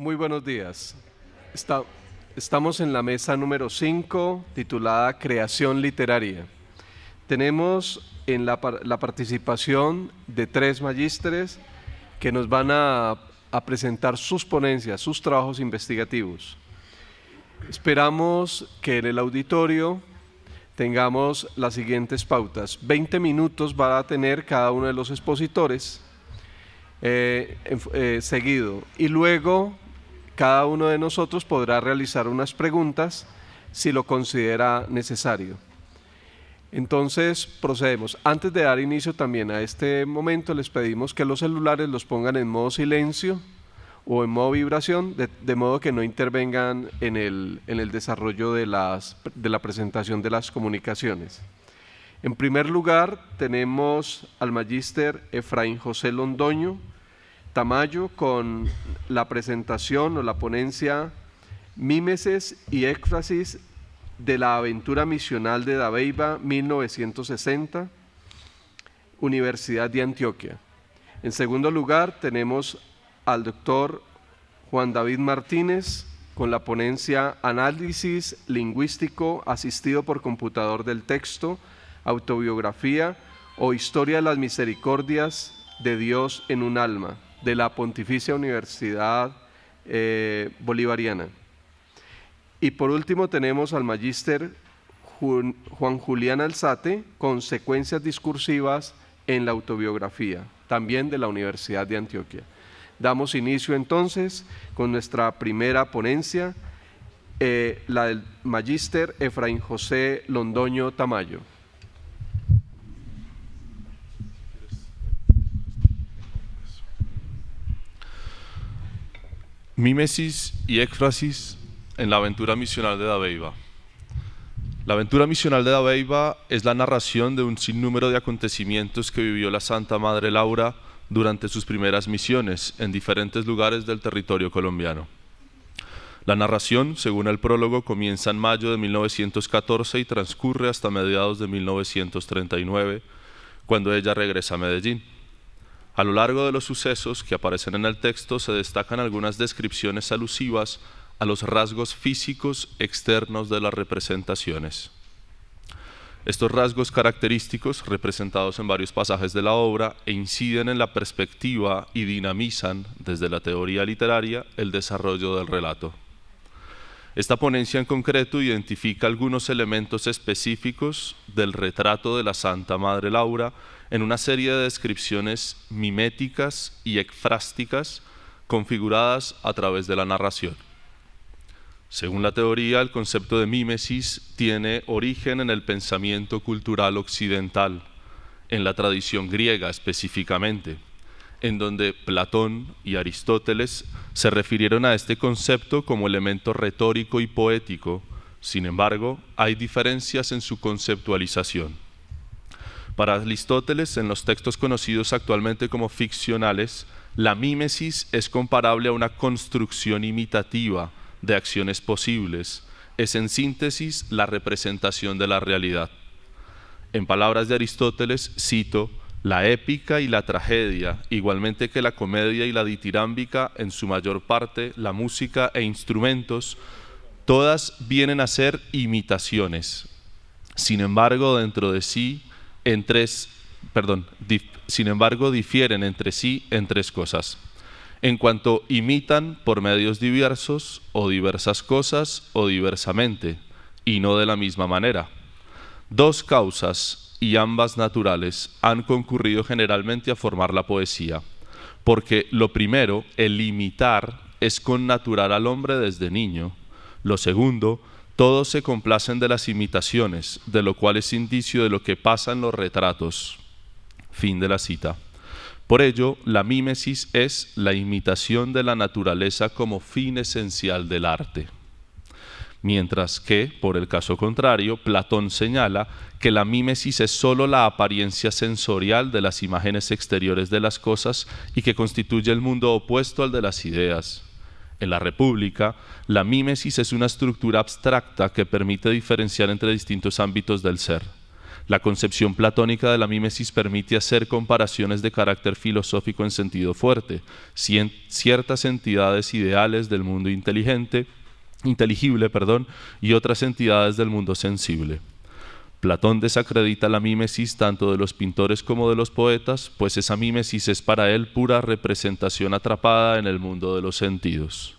Muy buenos días. Estamos en la mesa número 5, titulada Creación Literaria. Tenemos en la participación de 3 magísteres que nos van a presentar sus ponencias, sus trabajos investigativos. Esperamos que en el auditorio tengamos las siguientes pautas. 20 minutos va a tener cada uno de los expositores seguido, y luego cada uno de nosotros podrá realizar unas preguntas si lo considera necesario. Entonces procedemos. Antes de dar inicio también a este momento, les pedimos que los celulares los pongan en modo silencio o en modo vibración, de modo que no intervengan en el desarrollo de la presentación de las comunicaciones. En primer lugar, tenemos al magíster Efraín José Londoño Tamayo con la presentación o la ponencia Mímesis y éfrasis de la aventura misional de Dabeiba 1960, Universidad de Antioquia. En segundo lugar, tenemos al doctor Juan David Martínez con la ponencia Análisis Lingüístico Asistido por Computador del Texto, Autobiografía o Historia de las Misericordias de Dios en un Alma, de la Pontificia Universidad Bolivariana. Y por último tenemos al magíster Juan Julián Alzate con secuencias discursivas en la autobiografía, también de la Universidad de Antioquia. Damos inicio entonces con nuestra primera ponencia, la del magíster Efraín José Londoño Tamayo. Mímesis y éfrasis en la aventura misional de Dabeiba. La aventura misional de Dabeiba es la narración de un sinnúmero de acontecimientos que vivió la Santa Madre Laura durante sus primeras misiones en diferentes lugares del territorio colombiano. La narración, según el prólogo, comienza en mayo de 1914 y transcurre hasta mediados de 1939, cuando ella regresa a Medellín. A lo largo de los sucesos que aparecen en el texto se destacan algunas descripciones alusivas a los rasgos físicos externos de las representaciones. Estos rasgos característicos, representados en varios pasajes de la obra, inciden en la perspectiva y dinamizan, desde la teoría literaria, el desarrollo del relato. Esta ponencia en concreto identifica algunos elementos específicos del retrato de la Santa Madre Laura en una serie de descripciones miméticas y ekfrásticas configuradas a través de la narración. Según la teoría, el concepto de mímesis tiene origen en el pensamiento cultural occidental, en la tradición griega específicamente, en donde Platón y Aristóteles se refirieron a este concepto como elemento retórico y poético. Sin embargo, hay diferencias en su conceptualización. Para Aristóteles, en los textos conocidos actualmente como ficcionales, la mímesis es comparable a una construcción imitativa de acciones posibles. Es en síntesis la representación de la realidad. En palabras de Aristóteles, cito, la épica y la tragedia, igualmente que la comedia y la ditirámbica, en su mayor parte, la música e instrumentos, todas vienen a ser imitaciones. Sin embargo, difieren entre sí en 3 cosas. En cuanto imitan por medios diversos, o diversas cosas, o diversamente, y no de la misma manera. 2 causas, y ambas naturales, han concurrido generalmente a formar la poesía, porque lo primero, el imitar, es connatural al hombre desde niño. Lo segundo, todos se complacen de las imitaciones, de lo cual es indicio de lo que pasa en los retratos. Fin de la cita. Por ello, la mímesis es la imitación de la naturaleza como fin esencial del arte. Mientras que, por el caso contrario, Platón señala que la mímesis es sólo la apariencia sensorial de las imágenes exteriores de las cosas y que constituye el mundo opuesto al de las ideas. En la República, la mímesis es una estructura abstracta que permite diferenciar entre distintos ámbitos del ser. La concepción platónica de la mímesis permite hacer comparaciones de carácter filosófico en sentido fuerte. Ciertas entidades ideales del mundo inteligible, y otras entidades del mundo sensible. Platón desacredita la mímesis tanto de los pintores como de los poetas, pues esa mímesis es para él pura representación atrapada en el mundo de los sentidos.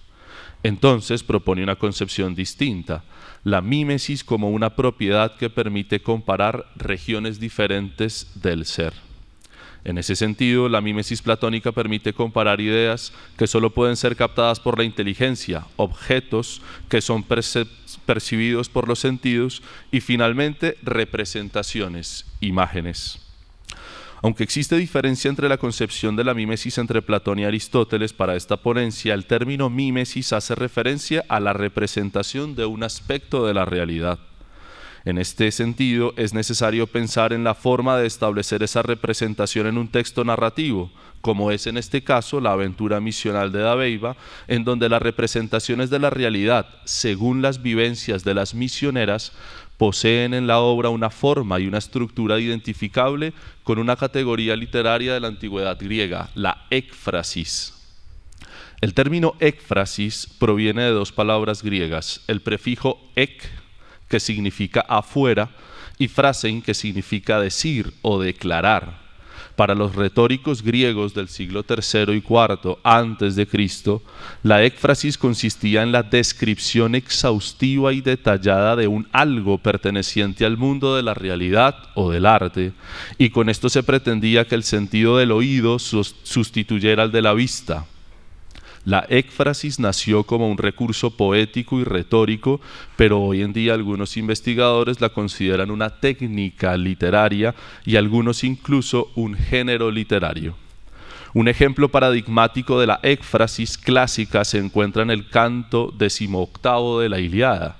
Entonces propone una concepción distinta, la mímesis como una propiedad que permite comparar regiones diferentes del ser. En ese sentido, la mímesis platónica permite comparar ideas que solo pueden ser captadas por la inteligencia, objetos que son percibidos por los sentidos y finalmente representaciones, imágenes. Aunque existe diferencia entre la concepción de la mímesis entre Platón y Aristóteles para esta ponencia, el término mímesis hace referencia a la representación de un aspecto de la realidad. En este sentido, es necesario pensar en la forma de establecer esa representación en un texto narrativo, como es en este caso la aventura misional de Dabeiba, en donde las representaciones de la realidad, según las vivencias de las misioneras, poseen en la obra una forma y una estructura identificable con una categoría literaria de la antigüedad griega, la ékfrasis. El término ékfrasis proviene de dos palabras griegas, el prefijo ek, que significa afuera, y phrasein, que significa decir o declarar. Para los retóricos griegos del siglo III y IV antes de Cristo, la ékfrasis consistía en la descripción exhaustiva y detallada de un algo perteneciente al mundo de la realidad o del arte, y con esto se pretendía que el sentido del oído sustituyera al de la vista. La ékfrasis nació como un recurso poético y retórico, pero hoy en día algunos investigadores la consideran una técnica literaria y algunos incluso un género literario. Un ejemplo paradigmático de la ékfrasis clásica se encuentra en el canto 18º de la Ilíada,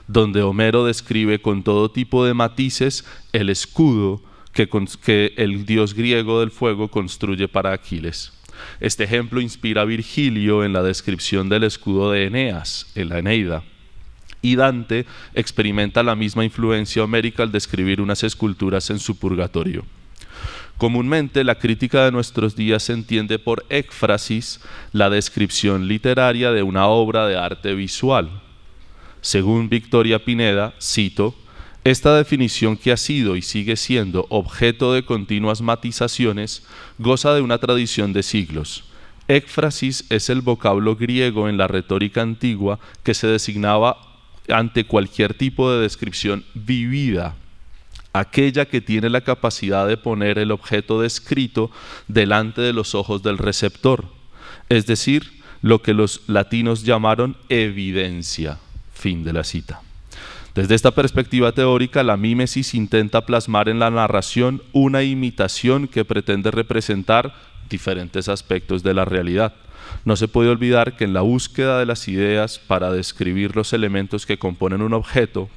donde Homero describe con todo tipo de matices el escudo que el dios griego del fuego construye para Aquiles. Este ejemplo inspira a Virgilio en la descripción del escudo de Eneas, en la Eneida. Y Dante experimenta la misma influencia homérica al describir unas esculturas en su purgatorio. Comúnmente, la crítica de nuestros días entiende por ékfrasis la descripción literaria de una obra de arte visual. Según Victoria Pineda, cito, esta definición, que ha sido y sigue siendo objeto de continuas matizaciones, goza de una tradición de siglos. Ékfrasis es el vocablo griego en la retórica antigua que se designaba ante cualquier tipo de descripción vivida, aquella que tiene la capacidad de poner el objeto descrito delante de los ojos del receptor, es decir, lo que los latinos llamaron evidencia. Fin de la cita. Desde esta perspectiva teórica, la mímesis intenta plasmar en la narración una imitación que pretende representar diferentes aspectos de la realidad. No se puede olvidar que en la búsqueda de las ideas para describir los elementos que componen un objeto,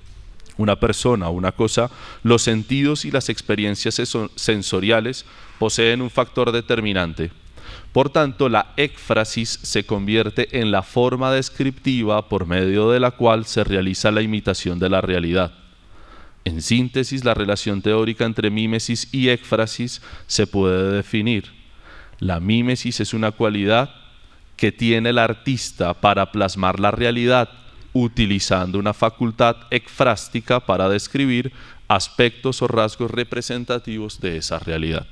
una persona o una cosa, los sentidos y las experiencias sensoriales poseen un factor determinante. Por tanto, la ékfrasis se convierte en la forma descriptiva por medio de la cual se realiza la imitación de la realidad. En síntesis, la relación teórica entre mímesis y ékfrasis se puede definir. La mímesis es una cualidad que tiene el artista para plasmar la realidad utilizando una facultad ékfrástica para describir aspectos o rasgos representativos de esa realidad.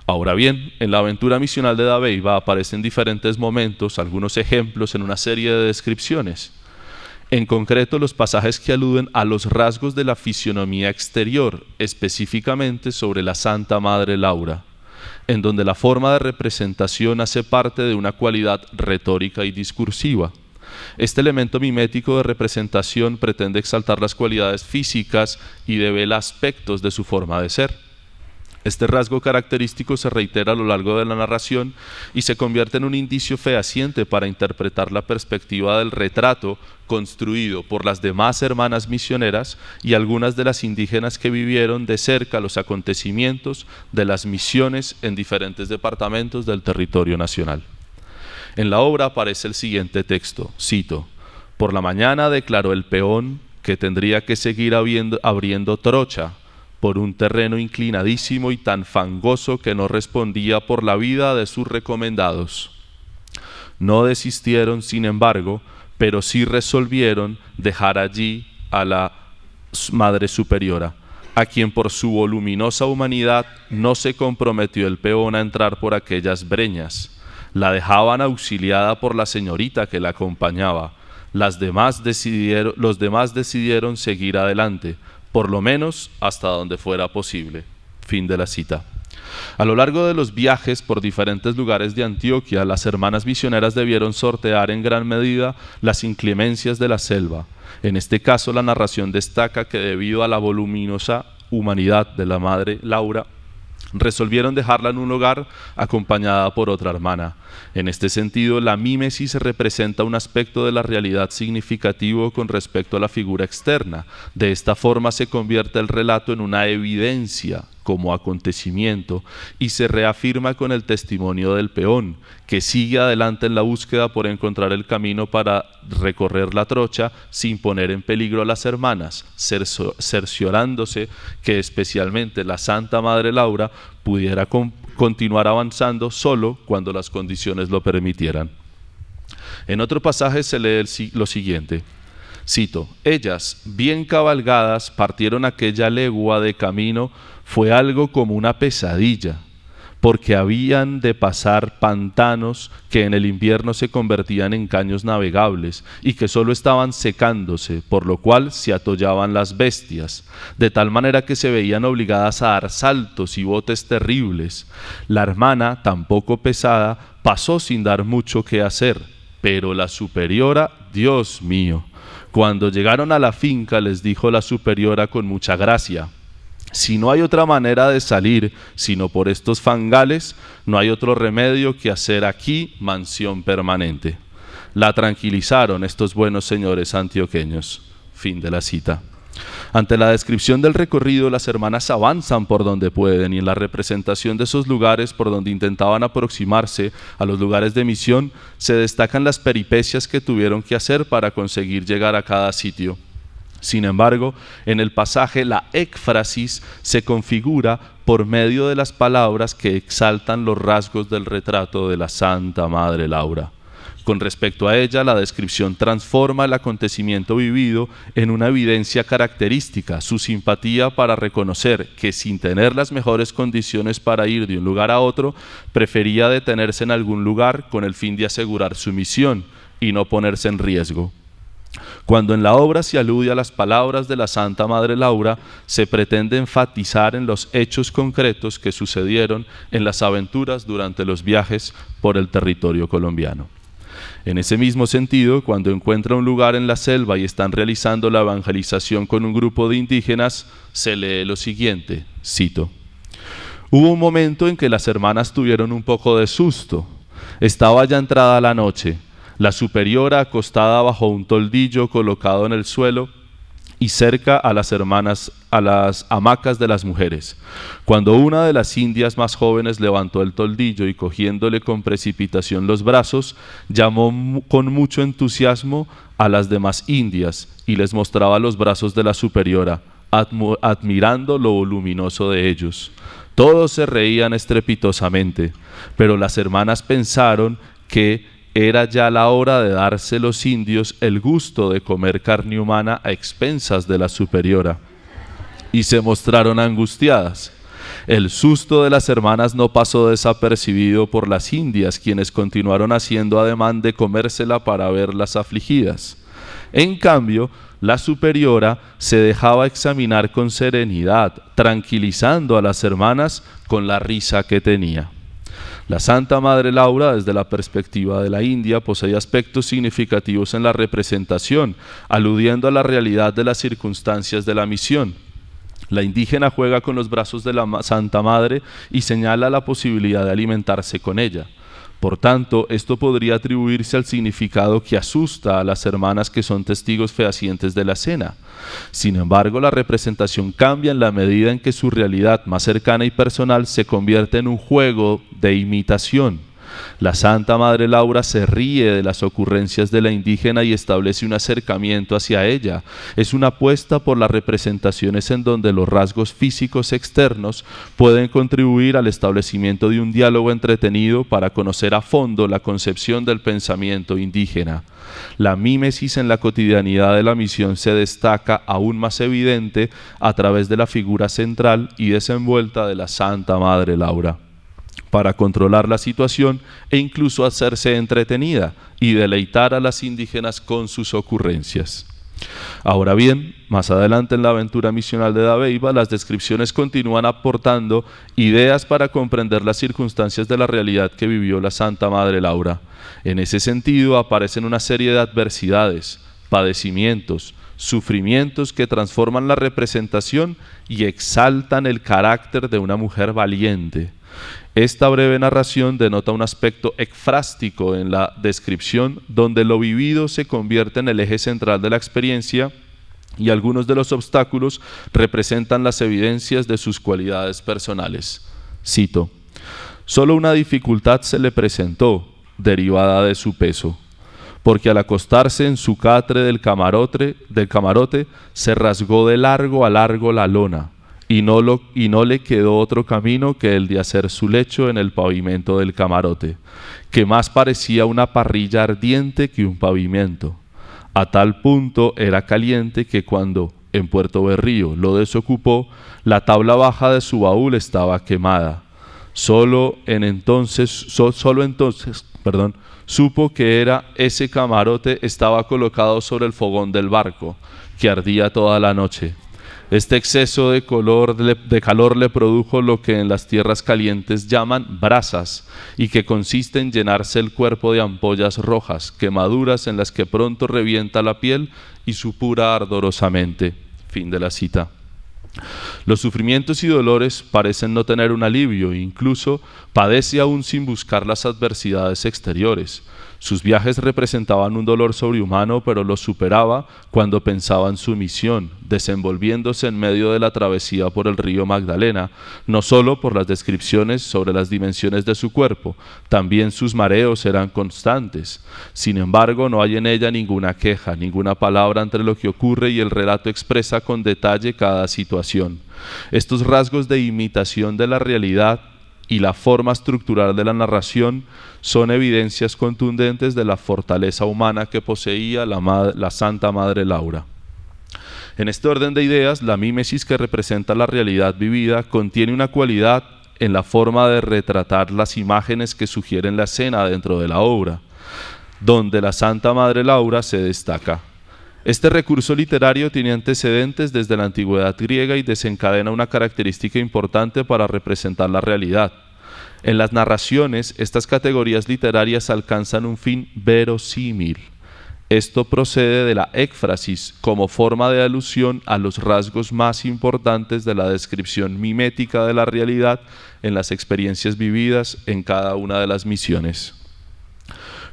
Ahora bien, en la aventura misional de Dabeiba aparecen diferentes momentos, algunos ejemplos en una serie de descripciones. En concreto, los pasajes que aluden a los rasgos de la fisionomía exterior, específicamente sobre la Santa Madre Laura, en donde la forma de representación hace parte de una cualidad retórica y discursiva. Este elemento mimético de representación pretende exaltar las cualidades físicas y devela aspectos de su forma de ser. Este rasgo característico se reitera a lo largo de la narración y se convierte en un indicio fehaciente para interpretar la perspectiva del retrato construido por las demás hermanas misioneras y algunas de las indígenas que vivieron de cerca los acontecimientos de las misiones en diferentes departamentos del territorio nacional. En la obra aparece el siguiente texto, cito, «Por la mañana declaró el peón que tendría que seguir abriendo trocha, por un terreno inclinadísimo y tan fangoso que no respondía por la vida de sus recomendados. No desistieron, sin embargo, pero sí resolvieron dejar allí a la Madre Superiora, a quien por su voluminosa humanidad no se comprometió el peón a entrar por aquellas breñas. La dejaban auxiliada por la señorita que la acompañaba. Los demás decidieron seguir adelante, por lo menos hasta donde fuera posible. Fin de la cita. A lo largo de los viajes por diferentes lugares de Antioquia, las hermanas misioneras debieron sortear en gran medida las inclemencias de la selva. En este caso, la narración destaca que debido a la voluminosa humanidad de la Madre Laura, resolvieron dejarla en un hogar acompañada por otra hermana. En este sentido, la mímesis representa un aspecto de la realidad significativo con respecto a la figura externa. De esta forma se convierte el relato en una evidencia como acontecimiento y se reafirma con el testimonio del peón, que sigue adelante en la búsqueda por encontrar el camino para recorrer la trocha sin poner en peligro a las hermanas, cerciorándose que especialmente la Santa Madre Laura pudiera continuar avanzando solo cuando las condiciones lo permitieran. En otro pasaje se lee lo siguiente, cito: ellas, bien cabalgadas, partieron aquella legua de camino. Fue algo como una pesadilla, porque habían de pasar pantanos que en el invierno se convertían en caños navegables y que solo estaban secándose, por lo cual se atollaban las bestias, de tal manera que se veían obligadas a dar saltos y botes terribles. La hermana, tan poco pesada, pasó sin dar mucho que hacer, pero la superiora, Dios mío, cuando llegaron a la finca les dijo la superiora con mucha gracia: si no hay otra manera de salir sino por estos fangales, no hay otro remedio que hacer aquí mansión permanente. La tranquilizaron estos buenos señores antioqueños. Fin de la cita. Ante la descripción del recorrido, las hermanas avanzan por donde pueden y en la representación de esos lugares por donde intentaban aproximarse a los lugares de misión, se destacan las peripecias que tuvieron que hacer para conseguir llegar a cada sitio. Sin embargo, en el pasaje la éfrasis se configura por medio de las palabras que exaltan los rasgos del retrato de la Santa Madre Laura. Con respecto a ella, la descripción transforma el acontecimiento vivido en una evidencia característica, su simpatía para reconocer que sin tener las mejores condiciones para ir de un lugar a otro, prefería detenerse en algún lugar con el fin de asegurar su misión y no ponerse en riesgo. Cuando en la obra se alude a las palabras de la Santa Madre Laura, se pretende enfatizar en los hechos concretos que sucedieron en las aventuras durante los viajes por el territorio colombiano. En ese mismo sentido, cuando encuentra un lugar en la selva y están realizando la evangelización con un grupo de indígenas, se lee lo siguiente, cito: hubo un momento en que las hermanas tuvieron un poco de susto. Estaba ya entrada la noche. La superiora acostada bajo un toldillo colocado en el suelo y cerca a las hermanas, a las hamacas de las mujeres. Cuando una de las indias más jóvenes levantó el toldillo y cogiéndole con precipitación los brazos, llamó con mucho entusiasmo a las demás indias y les mostraba los brazos de la superiora, admirando lo voluminoso de ellos. Todos se reían estrepitosamente, pero las hermanas pensaron que era ya la hora de darse los indios el gusto de comer carne humana a expensas de la superiora, y se mostraron angustiadas. El susto de las hermanas no pasó desapercibido por las indias, quienes continuaron haciendo ademán de comérsela para verlas afligidas. En cambio, la superiora se dejaba examinar con serenidad, tranquilizando a las hermanas con la risa que tenía. La Santa Madre Laura, desde la perspectiva de la India, posee aspectos significativos en la representación, aludiendo a la realidad de las circunstancias de la misión. La indígena juega con los brazos de la Santa Madre y señala la posibilidad de alimentarse con ella. Por tanto, esto podría atribuirse al significado que asusta a las hermanas que son testigos fehacientes de la escena. Sin embargo, la representación cambia en la medida en que su realidad más cercana y personal se convierte en un juego de imitación. La Santa Madre Laura se ríe de las ocurrencias de la indígena y establece un acercamiento hacia ella. Es una apuesta por las representaciones en donde los rasgos físicos externos pueden contribuir al establecimiento de un diálogo entretenido para conocer a fondo la concepción del pensamiento indígena. La mímesis en la cotidianidad de la misión se destaca aún más evidente a través de la figura central y desenvuelta de la Santa Madre Laura, para controlar la situación e incluso hacerse entretenida y deleitar a las indígenas con sus ocurrencias. Ahora bien, más adelante en la aventura misional de Dabeiba, las descripciones continúan aportando ideas para comprender las circunstancias de la realidad que vivió la Santa Madre Laura. En ese sentido, aparecen una serie de adversidades, padecimientos, sufrimientos que transforman la representación y exaltan el carácter de una mujer valiente. Esta breve narración denota un aspecto ekfrástico en la descripción, donde lo vivido se convierte en el eje central de la experiencia y algunos de los obstáculos representan las evidencias de sus cualidades personales. Cito: «Solo una dificultad se le presentó, derivada de su peso, porque al acostarse en su catre del camarote se rasgó de largo a largo la lona, y no le quedó otro camino que el de hacer su lecho en el pavimento del camarote, que más parecía una parrilla ardiente que un pavimento. A tal punto era caliente que cuando en Puerto Berrío lo desocupó, la tabla baja de su baúl estaba quemada. Solo entonces supo que ese camarote estaba colocado sobre el fogón del barco, que ardía toda la noche. Este exceso de calor le produjo lo que en las tierras calientes llaman brasas, y que consiste en llenarse el cuerpo de ampollas rojas, quemaduras en las que pronto revienta la piel y supura ardorosamente». Fin de la cita. Los sufrimientos y dolores parecen no tener un alivio, e incluso padece aún sin buscar las adversidades exteriores. Sus viajes representaban un dolor sobrehumano, pero los superaba cuando pensaba en su misión, desenvolviéndose en medio de la travesía por el río Magdalena, no solo por las descripciones sobre las dimensiones de su cuerpo, también sus mareos eran constantes. Sin embargo, no hay en ella ninguna queja, ninguna palabra entre lo que ocurre y el relato expresa con detalle cada situación. Estos rasgos de imitación de la realidad y la forma estructural de la narración son evidencias contundentes de la fortaleza humana que poseía la Santa Madre Laura. En este orden de ideas, la mímesis que representa la realidad vivida contiene una cualidad en la forma de retratar las imágenes que sugieren la escena dentro de la obra, donde la Santa Madre Laura se destaca. Este recurso literario tiene antecedentes desde la antigüedad griega y desencadena una característica importante para representar la realidad. En las narraciones, estas categorías literarias alcanzan un fin verosímil. Esto procede de la éfrasis como forma de alusión a los rasgos más importantes de la descripción mimética de la realidad en las experiencias vividas en cada una de las misiones.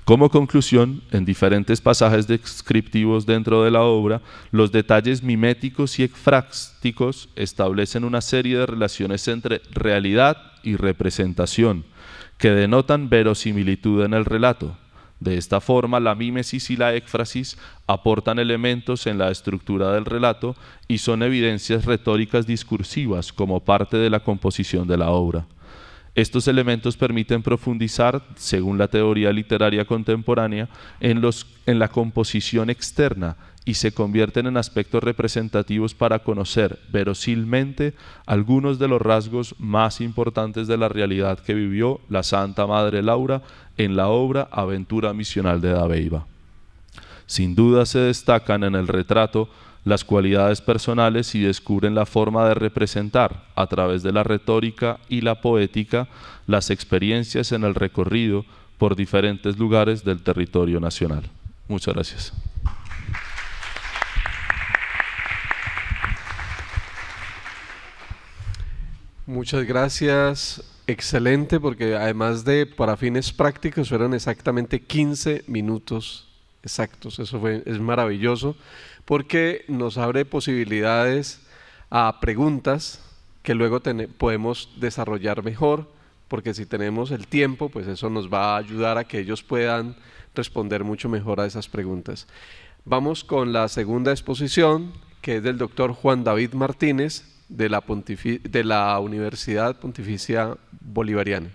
Como conclusión, en diferentes pasajes descriptivos dentro de la obra, los detalles miméticos y ekfrásticos establecen una serie de relaciones entre realidad y representación, que denotan verosimilitud en el relato. De esta forma, la mímesis y la éfrasis aportan elementos en la estructura del relato y son evidencias retóricas discursivas como parte de la composición de la obra. Estos elementos permiten profundizar, según la teoría literaria contemporánea, en la composición externa y se convierten en aspectos representativos para conocer verosimilmente algunos de los rasgos más importantes de la realidad que vivió la Santa Madre Laura en la obra Aventura Misional de Dabeiba. Sin duda se destacan en el retrato las cualidades personales y descubren la forma de representar, a través de la retórica y la poética, las experiencias en el recorrido por diferentes lugares del territorio nacional. Muchas gracias. Muchas gracias. Excelente, porque además de para fines prácticos fueron exactamente 15 minutos exactos. Es maravilloso, porque nos abre posibilidades a preguntas que luego podemos desarrollar mejor, porque si tenemos el tiempo, pues eso nos va a ayudar a que ellos puedan responder mucho mejor a esas preguntas. Vamos con la segunda exposición, que es del doctor Juan David Martínez, de la Universidad Pontificia Bolivariana.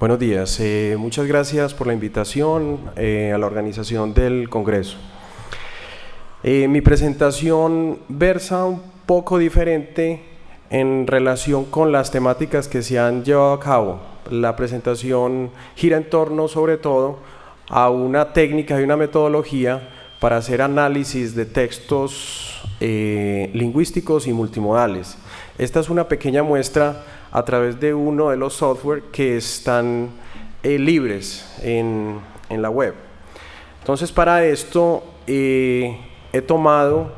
Buenos días, muchas gracias por la invitación a la organización del Congreso. Mi presentación versa un poco diferente en relación con las temáticas que se han llevado a cabo. La presentación gira en torno sobre todo a una técnica y una metodología para hacer análisis de textos lingüísticos y multimodales. Esta es una pequeña muestra a través de uno de los software que están libres en la web. Entonces, para esto he tomado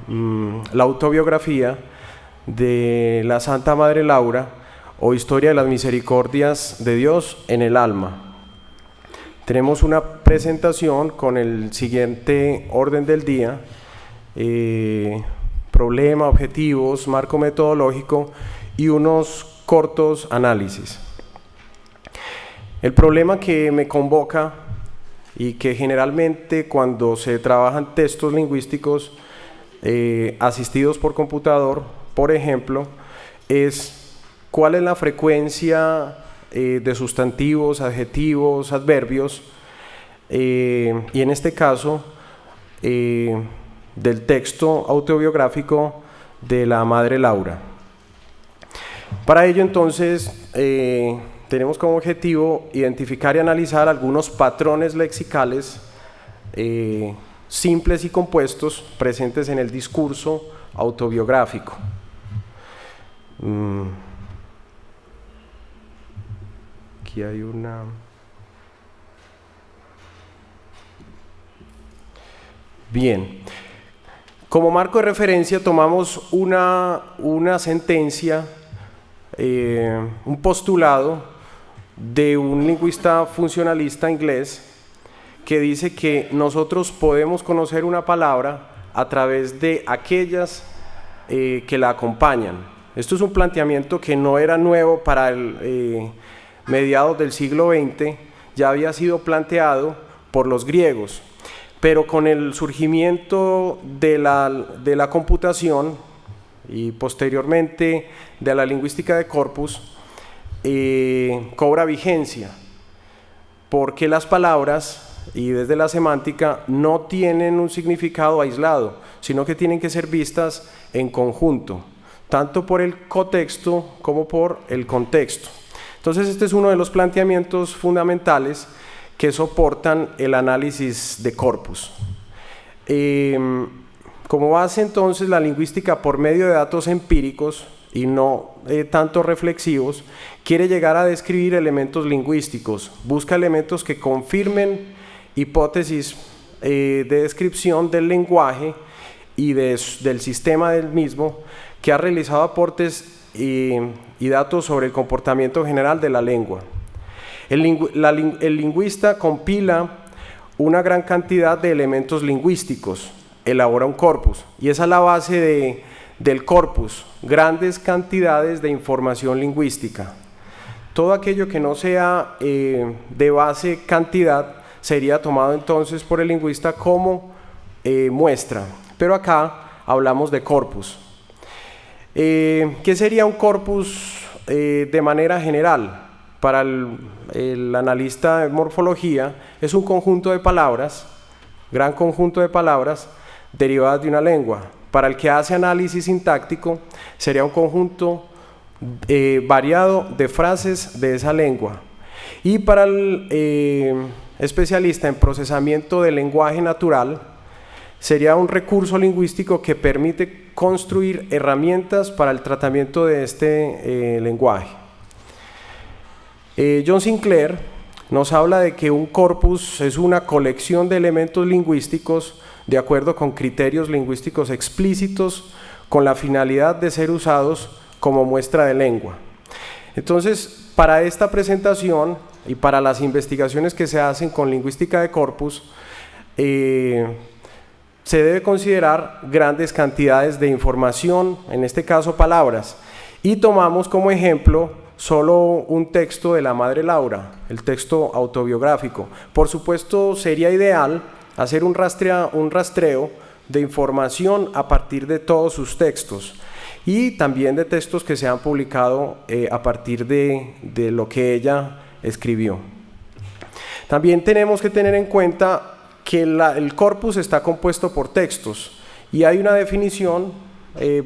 la autobiografía de la Santa Madre Laura, o Historia de las Misericordias de Dios en el Alma. Tenemos una presentación con el siguiente orden del día: problema, objetivos, marco metodológico y unos cortos análisis. El problema que me convoca, y que generalmente cuando se trabajan textos lingüísticos asistidos por computador, por ejemplo, es cuál es la frecuencia de sustantivos, adjetivos, adverbios, y en este caso del texto autobiográfico de la Madre Laura. Para ello, entonces, tenemos como objetivo identificar y analizar algunos patrones lexicales simples y compuestos presentes en el discurso autobiográfico. Aquí hay una... Bien. Como marco de referencia tomamos una sentencia, un postulado de un lingüista funcionalista inglés que dice que nosotros podemos conocer una palabra a través de aquellas que la acompañan. Esto es un planteamiento que no era nuevo para mediados del siglo XX, ya había sido planteado por los griegos, pero con el surgimiento de la computación y posteriormente de la lingüística de corpus, cobra vigencia, porque las palabras y desde la semántica no tienen un significado aislado, sino que tienen que ser vistas en conjunto, tanto por el cotexto como por el contexto. Entonces, este es uno de los planteamientos fundamentales que soportan el análisis de corpus. Como base, entonces, la lingüística por medio de datos empíricos y no tanto reflexivos, quiere llegar a describir elementos lingüísticos, busca elementos que confirmen hipótesis de descripción del lenguaje y del sistema del mismo, que ha realizado aportes y datos sobre el comportamiento general de la lengua. El lingüista compila una gran cantidad de elementos lingüísticos, elabora un corpus, y esa es la base del corpus, grandes cantidades de información lingüística. Todo aquello que no sea de base cantidad sería tomado entonces por el lingüista como muestra, pero acá hablamos de corpus. ¿Qué sería un corpus de manera general? Para el analista de morfología es un conjunto de palabras, gran conjunto de palabras derivadas de una lengua. Para el que hace análisis sintáctico sería un conjunto variado de frases de esa lengua. Y para el especialista en procesamiento del lenguaje natural sería un recurso lingüístico que permite construir herramientas para el tratamiento de este lenguaje. John Sinclair nos habla de que un corpus es una colección de elementos lingüísticos de acuerdo con criterios lingüísticos explícitos con la finalidad de ser usados como muestra de lengua. Entonces, para esta presentación y para las investigaciones que se hacen con lingüística de corpus, se debe considerar grandes cantidades de información, en este caso palabras, y tomamos como ejemplo solo un texto de la Madre Laura, el texto autobiográfico. Por supuesto, sería ideal hacer un rastreo de información a partir de todos sus textos y también de textos que se han publicado a partir de lo que ella escribió. También tenemos que tener en cuenta que el corpus está compuesto por textos y hay una definición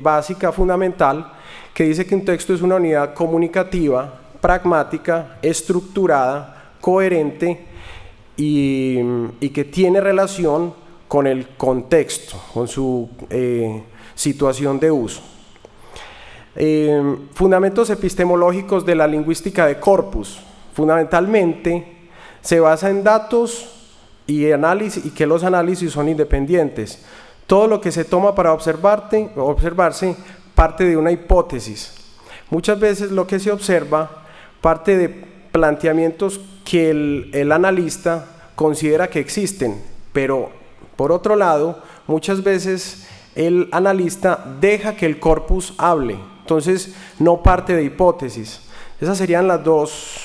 básica, fundamental, que dice que un texto es una unidad comunicativa, pragmática, estructurada, coherente y que tiene relación con el contexto, con su situación de uso. Fundamentos epistemológicos de la lingüística de corpus. Fundamentalmente se basa en datos y análisis, y que los análisis son independientes. Todo lo que se toma para observarse parte de una hipótesis. Muchas veces lo que se observa parte de planteamientos que el analista considera que existen, pero por otro lado, muchas veces el analista deja que el corpus hable, entonces no parte de hipótesis. Esas serían las dos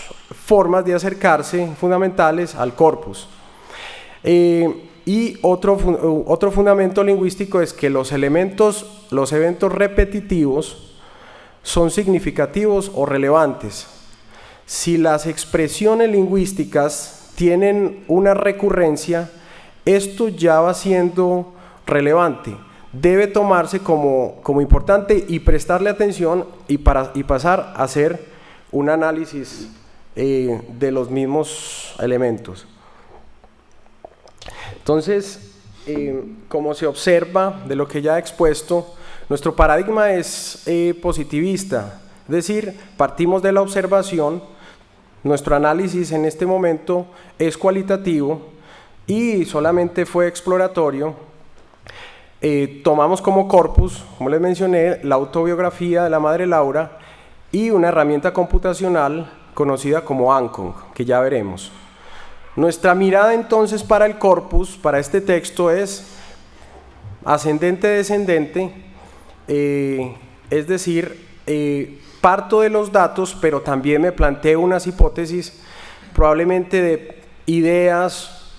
formas de acercarse fundamentales al corpus. Y otro fundamento lingüístico es que los eventos repetitivos son significativos o relevantes. Si las expresiones lingüísticas tienen una recurrencia, esto ya va siendo relevante, debe tomarse como importante y prestarle atención y pasar a hacer un análisis de los mismos elementos. Entonces, como se observa de lo que ya he expuesto, nuestro paradigma es positivista, es decir, partimos de la observación, nuestro análisis en este momento es cualitativo y solamente fue exploratorio. Tomamos como corpus, como les mencioné, la autobiografía de la Madre Laura y una herramienta computacional conocida como Ancong, que ya veremos. Nuestra mirada entonces para el corpus, para este texto, es ascendente-descendente, es decir, parto de los datos, pero también me planteo unas hipótesis, probablemente de ideas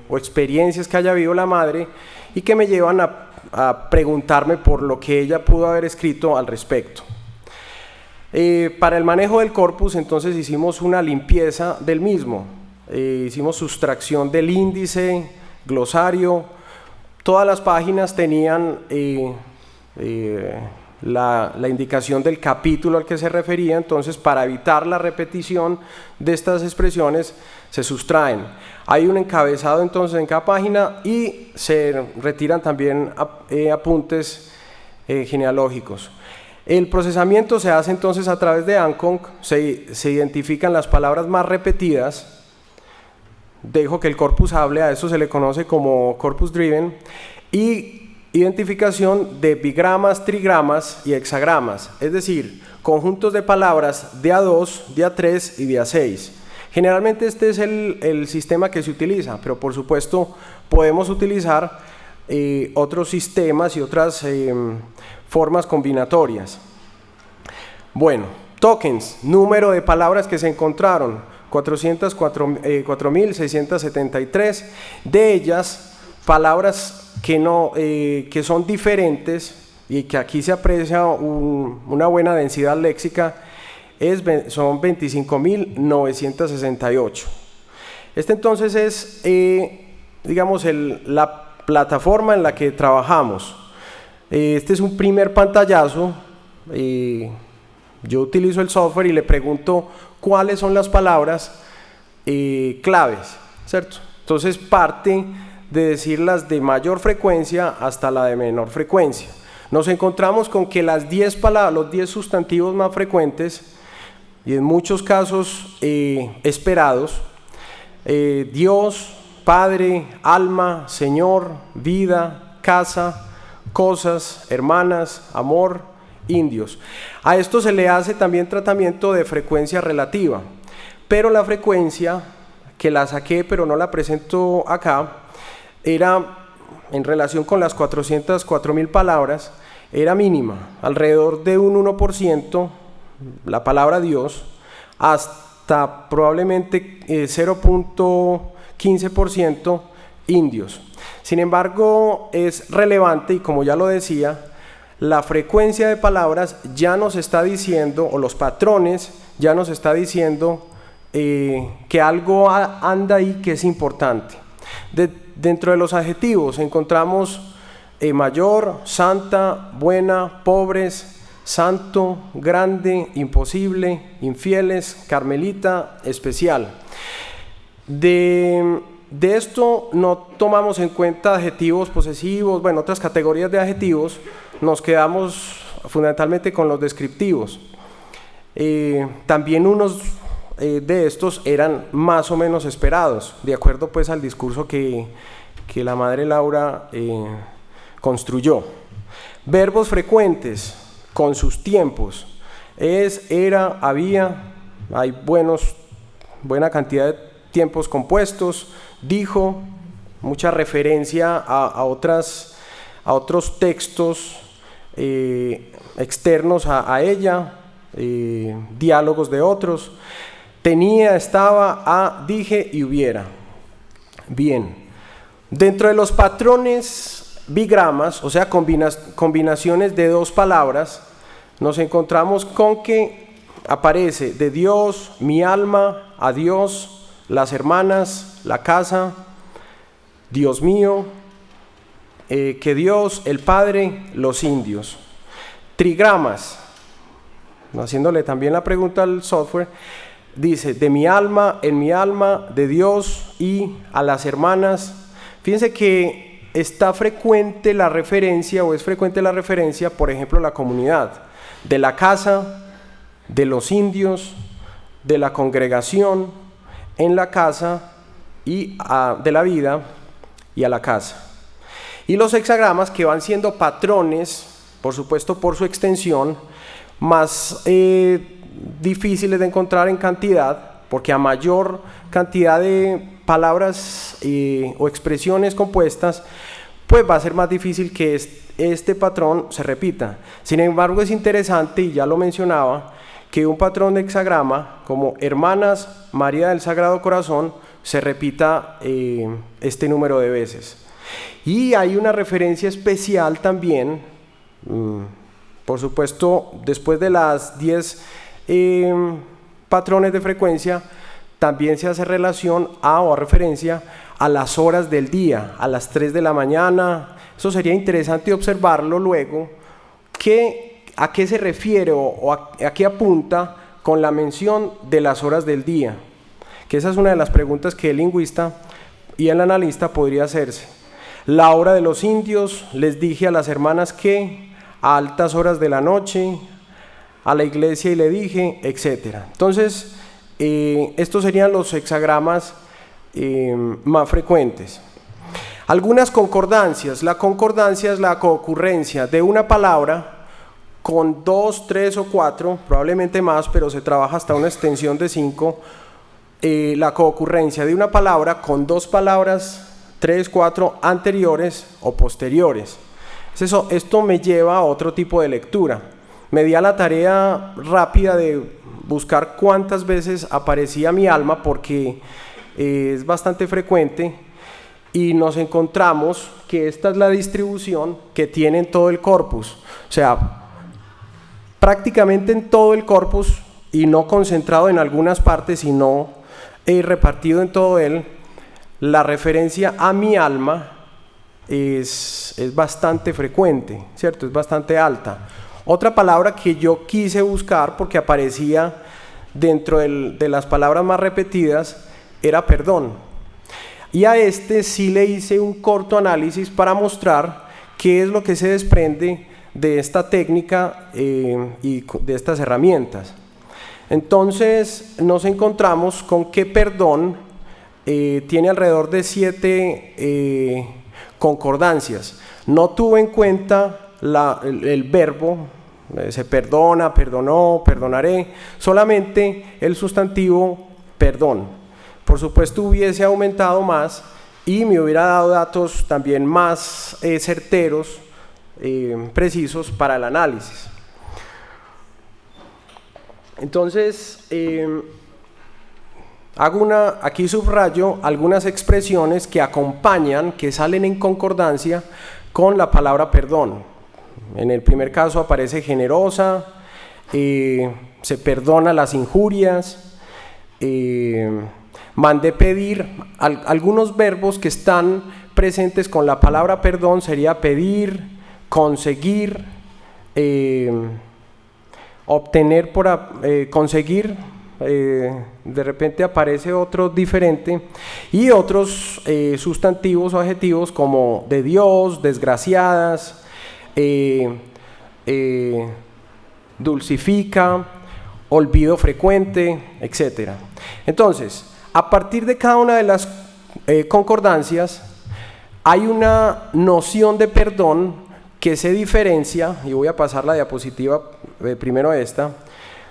o experiencias que haya vivido la madre y que me llevan a preguntarme por lo que ella pudo haber escrito al respecto. Para el manejo del corpus, entonces, hicimos una limpieza del mismo. Hicimos sustracción del índice, glosario. Todas las páginas tenían la indicación del capítulo al que se refería, entonces para evitar la repetición de estas expresiones se sustraen. Hay un encabezado entonces en cada página y se retiran también apuntes genealógicos. El procesamiento se hace entonces a través de Ancong, se identifican las palabras más repetidas, dejo que el corpus hable, a eso se le conoce como corpus driven, y identificación de bigramas, trigramas y hexagramas, es decir, conjuntos de palabras de A2, de A3 y de A6. Generalmente este es el sistema que se utiliza, pero por supuesto podemos utilizar otros sistemas y otras formas combinatorias. Bueno, tokens, número de palabras que se encontraron, 404.673, de ellas palabras que son diferentes y que aquí se aprecia una buena densidad léxica, son 25.968. Este entonces es, digamos, la plataforma en la que trabajamos. Este es un primer pantallazo. Yo utilizo el software y le pregunto cuáles son las palabras claves, ¿cierto? Entonces parte de decirlas de mayor frecuencia hasta la de menor frecuencia. Nos encontramos con que las 10 palabras, los 10 sustantivos más frecuentes y en muchos casos esperados, Dios, Padre, alma, Señor, vida, casa, cosas, hermanas, amor, indios. A esto se le hace también tratamiento de frecuencia relativa, pero la frecuencia, que la saqué pero no la presento acá, era en relación con las 404.000 palabras, era mínima, alrededor de un 1%, la palabra Dios, hasta probablemente 0.15% indios. Sin embargo, es relevante, y como ya lo decía, la frecuencia de palabras ya nos está diciendo, o los patrones ya nos está diciendo que algo anda ahí que es importante. Dentro de los adjetivos encontramos mayor, santa, buena, pobres, santo, grande, imposible, infieles, carmelita, especial. De esto no tomamos en cuenta adjetivos posesivos, bueno, otras categorías de adjetivos, nos quedamos fundamentalmente con los descriptivos. También unos de estos eran más o menos esperados, de acuerdo pues al discurso que la madre Laura construyó. Verbos frecuentes con sus tiempos, es, era, había, hay buena cantidad de tiempos compuestos, dijo, mucha referencia a otros textos externos a ella, diálogos de otros, tenía, estaba, dije y hubiera. Bien, dentro de los patrones bigramas, o sea, combinaciones de dos palabras, nos encontramos con que aparece de Dios, mi alma, a Dios, las hermanas, la casa, Dios mío, que Dios, el Padre, los indios. Trigramas, haciéndole también la pregunta al software, dice de mi alma, en mi alma, de Dios y a las hermanas. Fíjense que está frecuente la referencia, o es frecuente la referencia, por ejemplo, a la comunidad, de la casa, de los indios, de la congregación, en la casa y de la vida y a la casa. Y los hexagramas, que van siendo patrones, por supuesto por su extensión, más difíciles de encontrar en cantidad, porque a mayor cantidad de palabras o expresiones compuestas, pues va a ser más difícil que este patrón se repita. Sin embargo, es interesante, y ya lo mencionaba, que un patrón de hexagrama como Hermanas María del Sagrado Corazón se repita este número de veces. Y hay una referencia especial también, por supuesto, después de las 10 patrones de frecuencia, también se hace relación o referencia a las horas del día, a las 3 de la mañana. Eso sería interesante observarlo luego, a qué se refiere o a qué apunta con la mención de las horas del día, que esa es una de las preguntas que el lingüista y el analista podría hacerse. La hora de los indios, les dije a las hermanas que a altas horas de la noche, a la iglesia y le dije, etc. Entonces, estos serían los hexagramas más frecuentes. Algunas concordancias. La concordancia es la concurrencia de una palabra con 2, 3 o 4, probablemente más, pero se trabaja hasta una extensión de 5, la concurrencia de una palabra con dos palabras, 3, 4 anteriores o posteriores. Esto me lleva a otro tipo de lectura. Me di a la tarea rápida de buscar cuántas veces aparecía mi alma, porque es bastante frecuente, y nos encontramos que esta es la distribución que tiene en todo el corpus, o sea, prácticamente en todo el corpus, y no concentrado en algunas partes, sino repartido en todo él. La referencia a mi alma es bastante frecuente, ¿cierto? Es bastante alta. Otra palabra que yo quise buscar, porque aparecía dentro de las palabras más repetidas, era perdón. Y a sí le hice un corto análisis para mostrar qué es lo que se desprende de esta técnica y de estas herramientas. Entonces nos encontramos con que perdón tiene alrededor de 7 concordancias. No tuvo en cuenta el verbo, se perdona, perdonó, perdonaré, solamente el sustantivo perdón. Por supuesto hubiese aumentado más y me hubiera dado datos también más certeros, precisos para el análisis. Entonces, aquí subrayo algunas expresiones que acompañan, que salen en concordancia con la palabra perdón. En el primer caso aparece generosa, se perdona las injurias, mandé pedir. Algunos verbos que están presentes con la palabra perdón sería pedir, conseguir, obtener conseguir, de repente aparece otro diferente, y otros sustantivos o adjetivos como de Dios, desgraciadas, dulcifica, olvido frecuente, etc. Entonces, a partir de cada una de las concordancias hay una noción de perdón que se diferencia, y voy a pasar la diapositiva primero esta,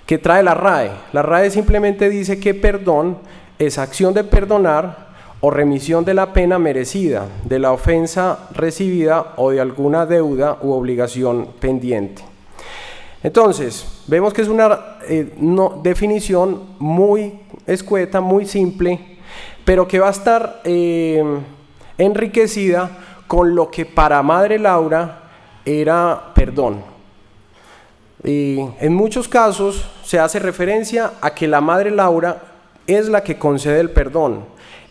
que trae la RAE. La RAE simplemente dice que perdón es acción de perdonar o remisión de la pena merecida, de la ofensa recibida o de alguna deuda u obligación pendiente. Entonces, vemos que es una definición muy escueta, muy simple, pero que va a estar enriquecida con lo que para Madre Laura era perdón. Y en muchos casos se hace referencia a que la Madre Laura es la que concede el perdón.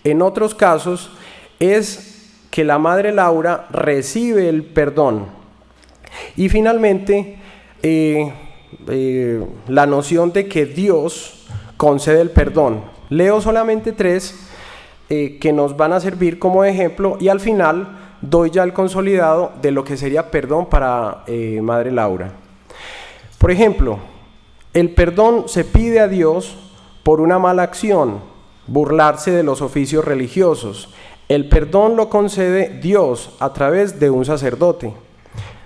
En otros casos es que la Madre Laura recibe el perdón. Y finalmente la noción de que Dios concede el perdón. Leo solamente 3 que nos van a servir como ejemplo, y al final doy ya el consolidado de lo que sería perdón para Madre Laura. Por ejemplo, el perdón se pide a Dios por una mala acción, burlarse de los oficios religiosos. El perdón lo concede Dios a través de un sacerdote,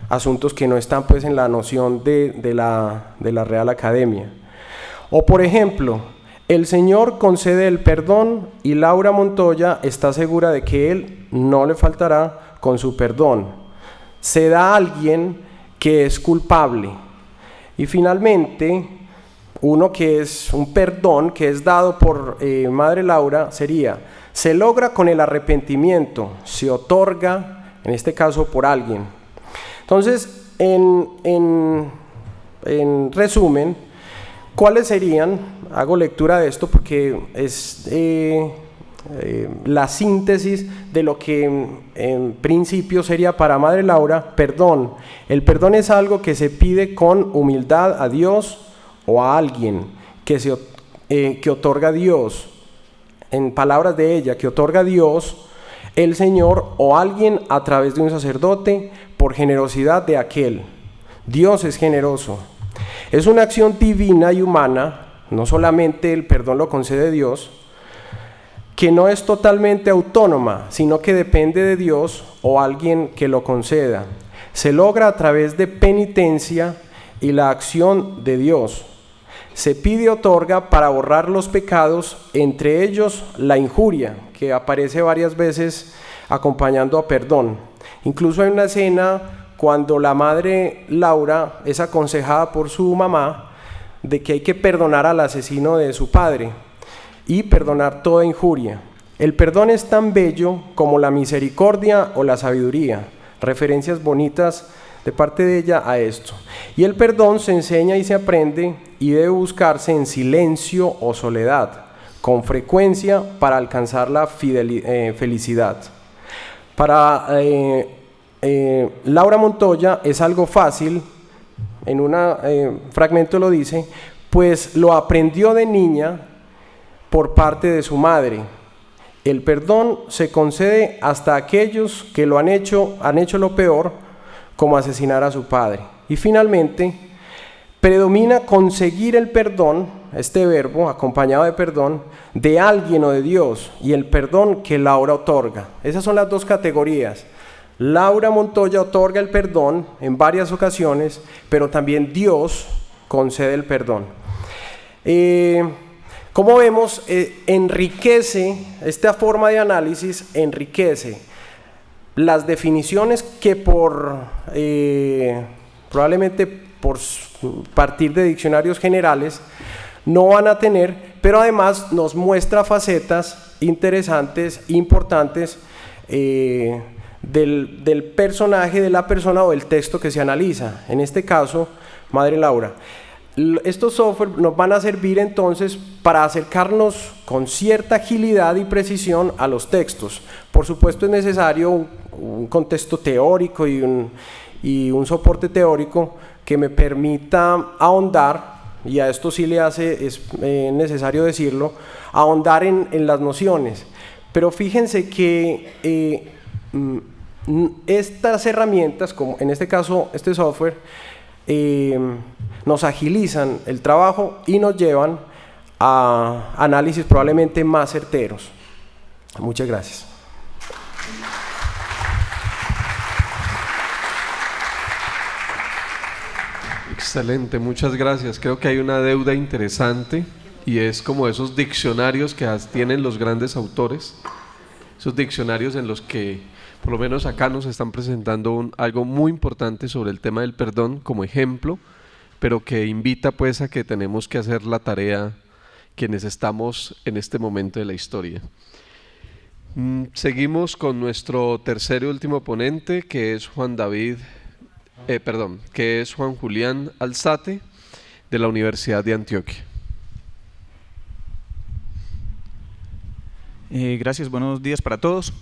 asuntos que no están pues en la noción de la Real Academia. O por ejemplo, el Señor concede el perdón y Laura Montoya está segura de que Él no le faltará con su perdón. Se da a alguien que es culpable. Y finalmente, uno que es un perdón que es dado por Madre Laura sería: se logra con el arrepentimiento, se otorga, en este caso por alguien. Entonces, en resumen, ¿cuáles serían? Hago lectura de esto porque es la síntesis de lo que en principio sería para Madre Laura perdón. El perdón es algo que se pide con humildad a Dios o a alguien, que otorga Dios, en palabras de ella, que otorga Dios, el Señor o alguien a través de un sacerdote por generosidad de aquel. Dios es generoso. Es una acción divina y humana, no solamente el perdón lo concede Dios, que no es totalmente autónoma, sino que depende de Dios o alguien que lo conceda. Se logra a través de penitencia y la acción de Dios. Se pide y otorga para borrar los pecados, entre ellos la injuria, que aparece varias veces acompañando a perdón. Incluso hay una escena cuando la Madre Laura es aconsejada por su mamá de que hay que perdonar al asesino de su padre y perdonar toda injuria. El perdón es tan bello como la misericordia o la sabiduría. Referencias bonitas de parte de ella a esto. Y el perdón se enseña y se aprende y debe buscarse en silencio o soledad, con frecuencia para alcanzar la felicidad. Para Laura Montoya es algo fácil, en un fragmento lo dice, pues lo aprendió de niña por parte de su madre. El perdón se concede hasta a aquellos que lo han hecho lo peor, como asesinar a su padre. Y finalmente, predomina conseguir el perdón, este verbo acompañado de perdón, de alguien o de Dios, y el perdón que Laura otorga. Esas son las dos categorías. Laura Montoya otorga el perdón en varias ocasiones, pero también Dios concede el perdón. Como vemos, enriquece, esta forma de análisis enriquece las definiciones que probablemente por partir de diccionarios generales no van a tener, pero además nos muestra facetas interesantes, importantes del personaje, de la persona o del texto que se analiza. En este caso, Madre Laura. Estos software nos van a servir entonces para acercarnos con cierta agilidad y precisión a los textos. Por supuesto es necesario un contexto teórico y un soporte teórico que me permita ahondar, y a esto sí es necesario decirlo, ahondar en las nociones. Pero fíjense que estas herramientas, como en este caso este software, nos agilizan el trabajo y nos llevan a análisis probablemente más certeros. Muchas gracias. Excelente, muchas gracias. Creo que hay una deuda interesante y es como esos diccionarios que tienen los grandes autores, esos diccionarios en los que por lo menos acá nos están presentando algo muy importante sobre el tema del perdón como ejemplo, pero que invita pues a que tenemos que hacer la tarea quienes estamos en este momento de la historia. Seguimos con nuestro tercer y último ponente, que es Juan Julián Alzate, de la Universidad de Antioquia. Gracias, buenos días para todos.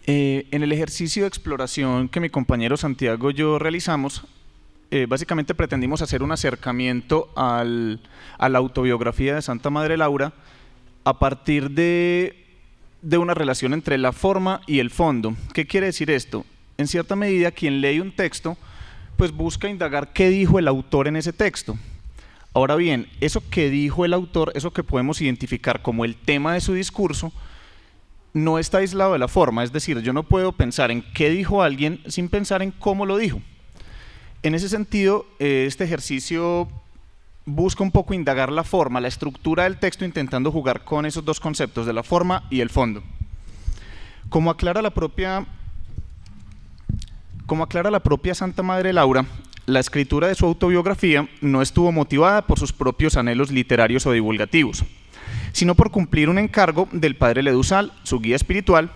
En el ejercicio de exploración que mi compañero Santiago y yo realizamos, básicamente pretendimos hacer un acercamiento a la autobiografía de Santa Madre Laura a partir de una relación entre la forma y el fondo. ¿Qué quiere decir esto? En cierta medida, quien lee un texto, pues busca indagar qué dijo el autor en ese texto. Ahora bien, eso que dijo el autor, eso que podemos identificar como el tema de su discurso, no está aislado de la forma, es decir, yo no puedo pensar en qué dijo alguien sin pensar en cómo lo dijo. En ese sentido, este ejercicio busca un poco indagar la forma, la estructura del texto, intentando jugar con esos dos conceptos de la forma y el fondo. Como aclara la propia Santa Madre Laura, la escritura de su autobiografía no estuvo motivada por sus propios anhelos literarios o divulgativos, sino por cumplir un encargo del padre Ledusal, su guía espiritual,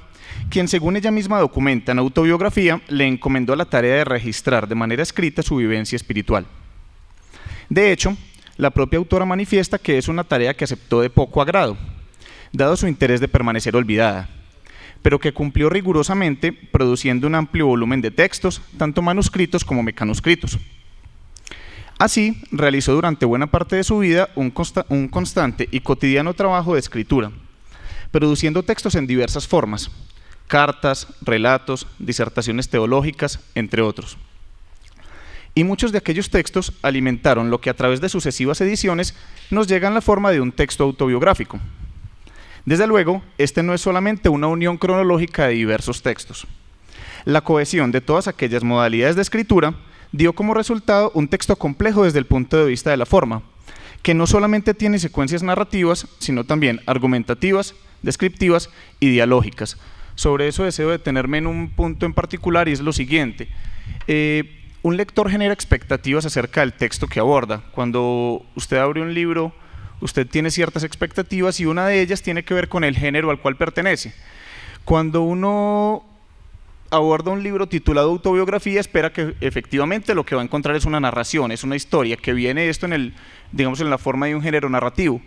quien, según ella misma documenta en autobiografía, le encomendó la tarea de registrar de manera escrita su vivencia espiritual. De hecho, la propia autora manifiesta que es una tarea que aceptó de poco agrado, dado su interés de permanecer olvidada, pero que cumplió rigurosamente, produciendo un amplio volumen de textos, tanto manuscritos como mecanuscritos. Así, realizó durante buena parte de su vida un constante y cotidiano trabajo de escritura, produciendo textos en diversas formas: cartas, relatos, disertaciones teológicas, entre otros. Y muchos de aquellos textos alimentaron lo que a través de sucesivas ediciones nos llega en la forma de un texto autobiográfico. Desde luego, este no es solamente una unión cronológica de diversos textos. La cohesión de todas aquellas modalidades de escritura dio como resultado un texto complejo desde el punto de vista de la forma, que no solamente tiene secuencias narrativas, sino también argumentativas, descriptivas y dialógicas. Sobre eso deseo detenerme en un punto en particular, y es lo siguiente. Un lector genera expectativas acerca del texto que aborda. Cuando usted abre un libro, usted tiene ciertas expectativas y una de ellas tiene que ver con el género al cual pertenece. Cuando uno aborda un libro titulado autobiografía, espera que efectivamente lo que va a encontrar es una narración, es una historia, que viene esto en la forma de un género narrativo.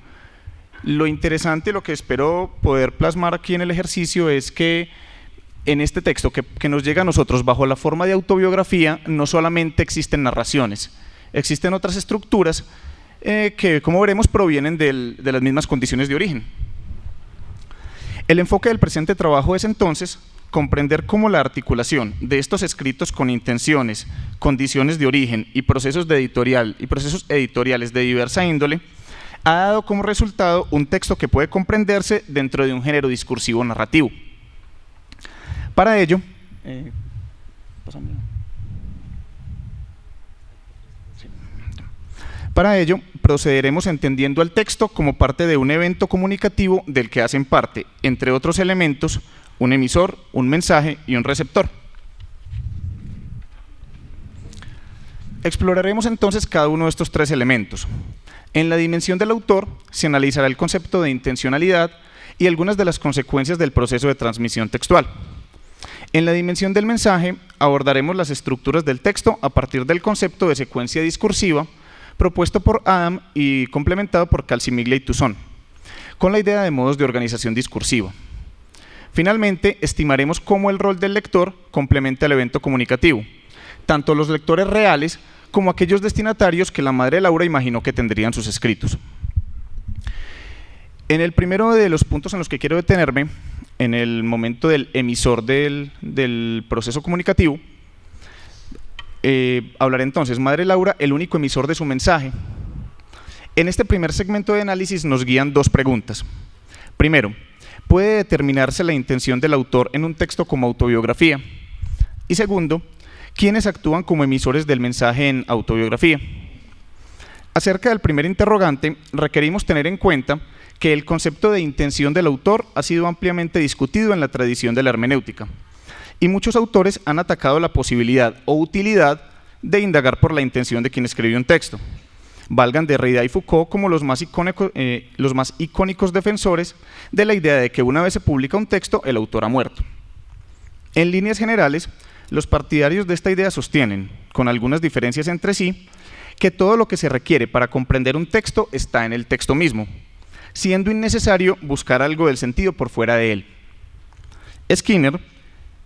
Lo interesante, lo que espero poder plasmar aquí en el ejercicio es que en este texto que nos llega a nosotros bajo la forma de autobiografía, no solamente existen narraciones, existen otras estructuras que, como veremos, provienen de las mismas condiciones de origen. El enfoque del presente trabajo es entonces comprender cómo la articulación de estos escritos con intenciones, condiciones de origen y procesos editoriales de diversa índole, ha dado como resultado un texto que puede comprenderse dentro de un género discursivo narrativo. Para ello, procederemos entendiendo al texto como parte de un evento comunicativo del que hacen parte, entre otros elementos, un emisor, un mensaje y un receptor. Exploraremos entonces cada uno de estos tres elementos. En la dimensión del autor se analizará el concepto de intencionalidad y algunas de las consecuencias del proceso de transmisión textual. En la dimensión del mensaje abordaremos las estructuras del texto a partir del concepto de secuencia discursiva propuesto por Adam y complementado por Calcimiglia y Toussaint, con la idea de modos de organización discursiva. Finalmente, estimaremos cómo el rol del lector complementa el evento comunicativo, tanto los lectores reales como aquellos destinatarios que la madre Laura imaginó que tendrían sus escritos. En el primero de los puntos en los que quiero detenerme, en el momento del emisor del proceso comunicativo, hablaré entonces, madre Laura, el único emisor de su mensaje. En este primer segmento de análisis nos guían dos preguntas. Primero, ¿puede determinarse la intención del autor en un texto como autobiografía? Y segundo, ¿quiénes actúan como emisores del mensaje en autobiografía? Acerca del primer interrogante, requerimos tener en cuenta que el concepto de intención del autor ha sido ampliamente discutido en la tradición de la hermenéutica, y muchos autores han atacado la posibilidad o utilidad de indagar por la intención de quien escribió un texto. Valgan Derrida y Foucault como los más icónicos defensores de la idea de que una vez se publica un texto, el autor ha muerto. En líneas generales, los partidarios de esta idea sostienen, con algunas diferencias entre sí, que todo lo que se requiere para comprender un texto está en el texto mismo, siendo innecesario buscar algo del sentido por fuera de él. Skinner,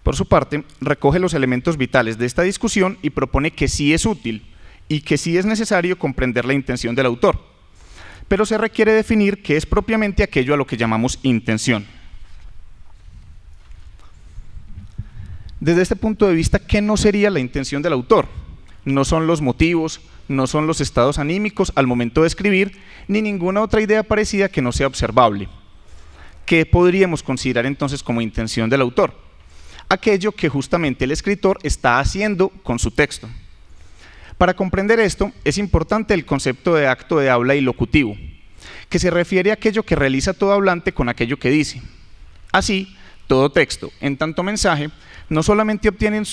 por su parte, recoge los elementos vitales de esta discusión y propone que sí es útil y que sí es necesario comprender la intención del autor, pero se requiere definir qué es propiamente aquello a lo que llamamos intención. Desde este punto de vista, ¿qué no sería la intención del autor? No son los motivos, no son los estados anímicos al momento de escribir, ni ninguna otra idea parecida que no sea observable. ¿Qué podríamos considerar entonces como intención del autor? Aquello que justamente el escritor está haciendo con su texto. Para comprender esto, es importante el concepto de acto de habla ilocutivo, que se refiere a aquello que realiza todo hablante con aquello que dice. Así, todo texto, en tanto mensaje, no solamente obtiene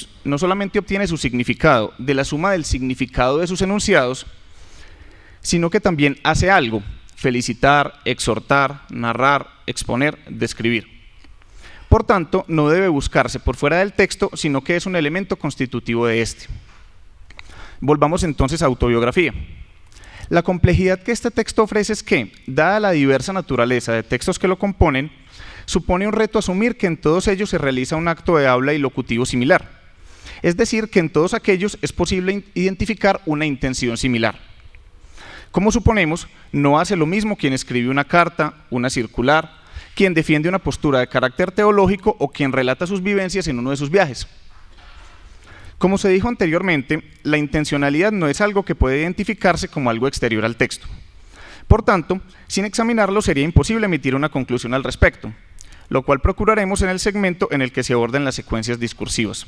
su significado de la suma del significado de sus enunciados, sino que también hace algo: felicitar, exhortar, narrar, exponer, describir. Por tanto, no debe buscarse por fuera del texto, sino que es un elemento constitutivo de este. Volvamos entonces a autobiografía. La complejidad que este texto ofrece es que, dada la diversa naturaleza de textos que lo componen, supone un reto asumir que en todos ellos se realiza un acto de habla ilocutivo similar. Es decir, que en todos aquellos es posible identificar una intención similar. Como suponemos, no hace lo mismo quien escribe una carta, una circular, quien defiende una postura de carácter teológico o quien relata sus vivencias en uno de sus viajes. Como se dijo anteriormente, la intencionalidad no es algo que puede identificarse como algo exterior al texto. Por tanto, sin examinarlo sería imposible emitir una conclusión al respecto, lo cual procuraremos en el segmento en el que se abordan las secuencias discursivas.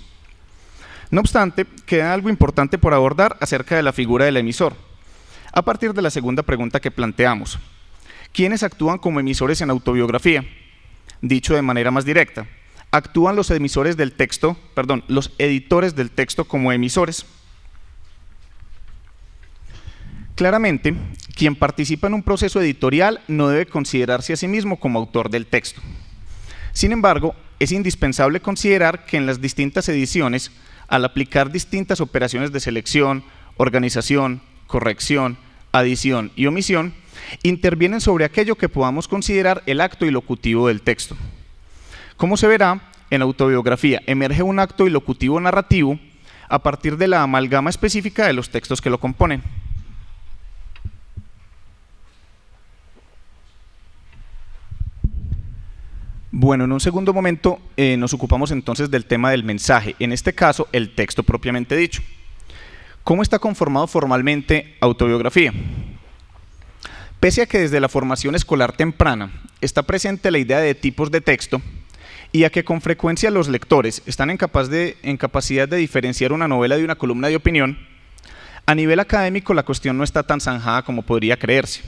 No obstante, queda algo importante por abordar acerca de la figura del emisor, a partir de la segunda pregunta que planteamos. ¿Quiénes actúan como emisores en autobiografía? Dicho de manera más directa, ¿actúan los editores del texto como emisores? Claramente, quien participa en un proceso editorial no debe considerarse a sí mismo como autor del texto. Sin embargo, es indispensable considerar que en las distintas ediciones, al aplicar distintas operaciones de selección, organización, corrección, adición y omisión, intervienen sobre aquello que podamos considerar el acto ilocutivo del texto. Como se verá, en autobiografía emerge un acto ilocutivo narrativo a partir de la amalgama específica de los textos que lo componen. Bueno, en un segundo momento nos ocupamos entonces del tema del mensaje, en este caso el texto propiamente dicho. ¿Cómo está conformado formalmente autobiografía? Pese a que desde la formación escolar temprana está presente la idea de tipos de texto y a que con frecuencia los lectores están en capacidad de diferenciar una novela de una columna de opinión, a nivel académico la cuestión no está tan zanjada como podría creerse.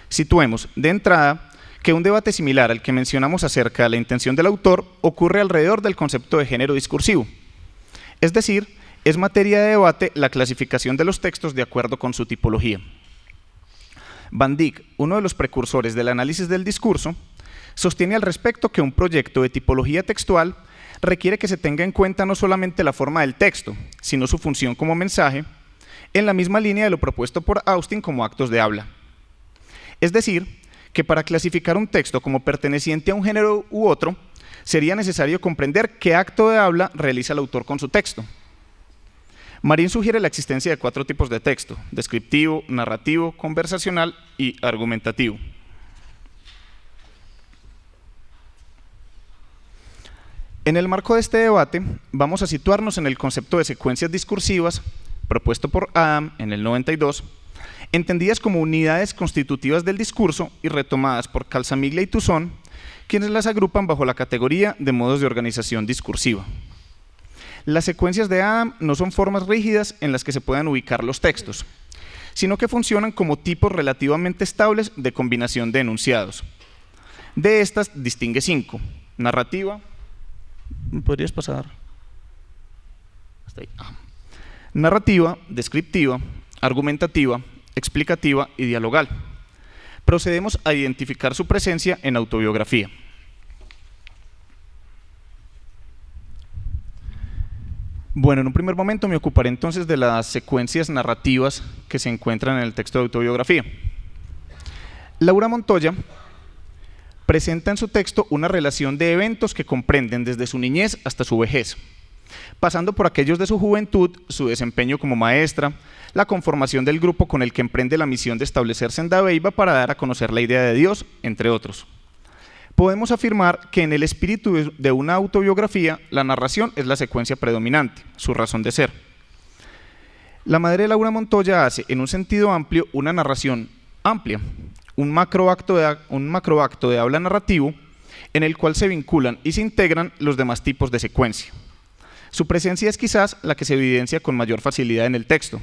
Situemos, de entrada, que un debate similar al que mencionamos acerca de la intención del autor ocurre alrededor del concepto de género discursivo. Es decir, es materia de debate la clasificación de los textos de acuerdo con su tipología. Van Dijk, uno de los precursores del análisis del discurso, sostiene al respecto que un proyecto de tipología textual requiere que se tenga en cuenta no solamente la forma del texto, sino su función como mensaje, en la misma línea de lo propuesto por Austin como actos de habla. Es decir, que para clasificar un texto como perteneciente a un género u otro, sería necesario comprender qué acto de habla realiza el autor con su texto. Marín sugiere la existencia de 4 tipos de texto: descriptivo, narrativo, conversacional y argumentativo. En el marco de este debate, vamos a situarnos en el concepto de secuencias discursivas, propuesto por Adam en el 92, entendidas como unidades constitutivas del discurso y retomadas por Calzamiglia y Toussaint, quienes las agrupan bajo la categoría de modos de organización discursiva. Las secuencias de Adam no son formas rígidas en las que se puedan ubicar los textos, sino que funcionan como tipos relativamente estables de combinación de enunciados. De estas distingue 5: narrativa, ¿podrías pasar? Hasta ahí. Narrativa, descriptiva, argumentativa, explicativa y dialogal. Procedemos a identificar su presencia en autobiografía. Bueno, en un primer momento me ocuparé entonces de las secuencias narrativas que se encuentran en el texto de autobiografía. Laura Montoya presenta en su texto una relación de eventos que comprenden desde su niñez hasta su vejez, pasando por aquellos de su juventud, su desempeño como maestra, la conformación del grupo con el que emprende la misión de establecerse en Dabeiba para dar a conocer la idea de Dios, entre otros. Podemos afirmar que en el espíritu de una autobiografía, la narración es la secuencia predominante, su razón de ser. La madre de Laura Montoya hace, en un sentido amplio, una narración amplia, un macroacto de habla narrativo en el cual se vinculan y se integran los demás tipos de secuencia. Su presencia es quizás la que se evidencia con mayor facilidad en el texto.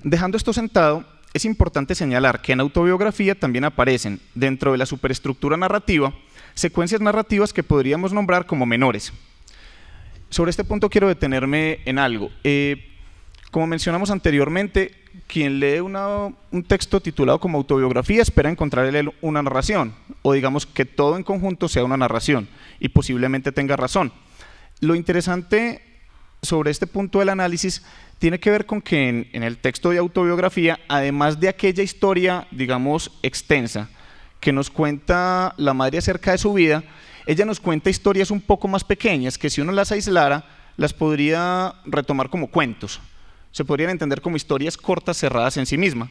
Dejando esto sentado, es importante señalar que en autobiografía también aparecen, dentro de la superestructura narrativa, secuencias narrativas que podríamos nombrar como menores. Sobre este punto quiero detenerme en algo. Como mencionamos anteriormente, quien lee un texto titulado como autobiografía espera encontrar en él una narración, o digamos que todo en conjunto sea una narración, y posiblemente tenga razón. Lo interesante sobre este punto del análisis tiene que ver con que en el texto de autobiografía, además de aquella historia, digamos, extensa, que nos cuenta la madre acerca de su vida, ella nos cuenta historias un poco más pequeñas, que si uno las aislara, las podría retomar como cuentos. Se podrían entender como historias cortas cerradas en sí misma.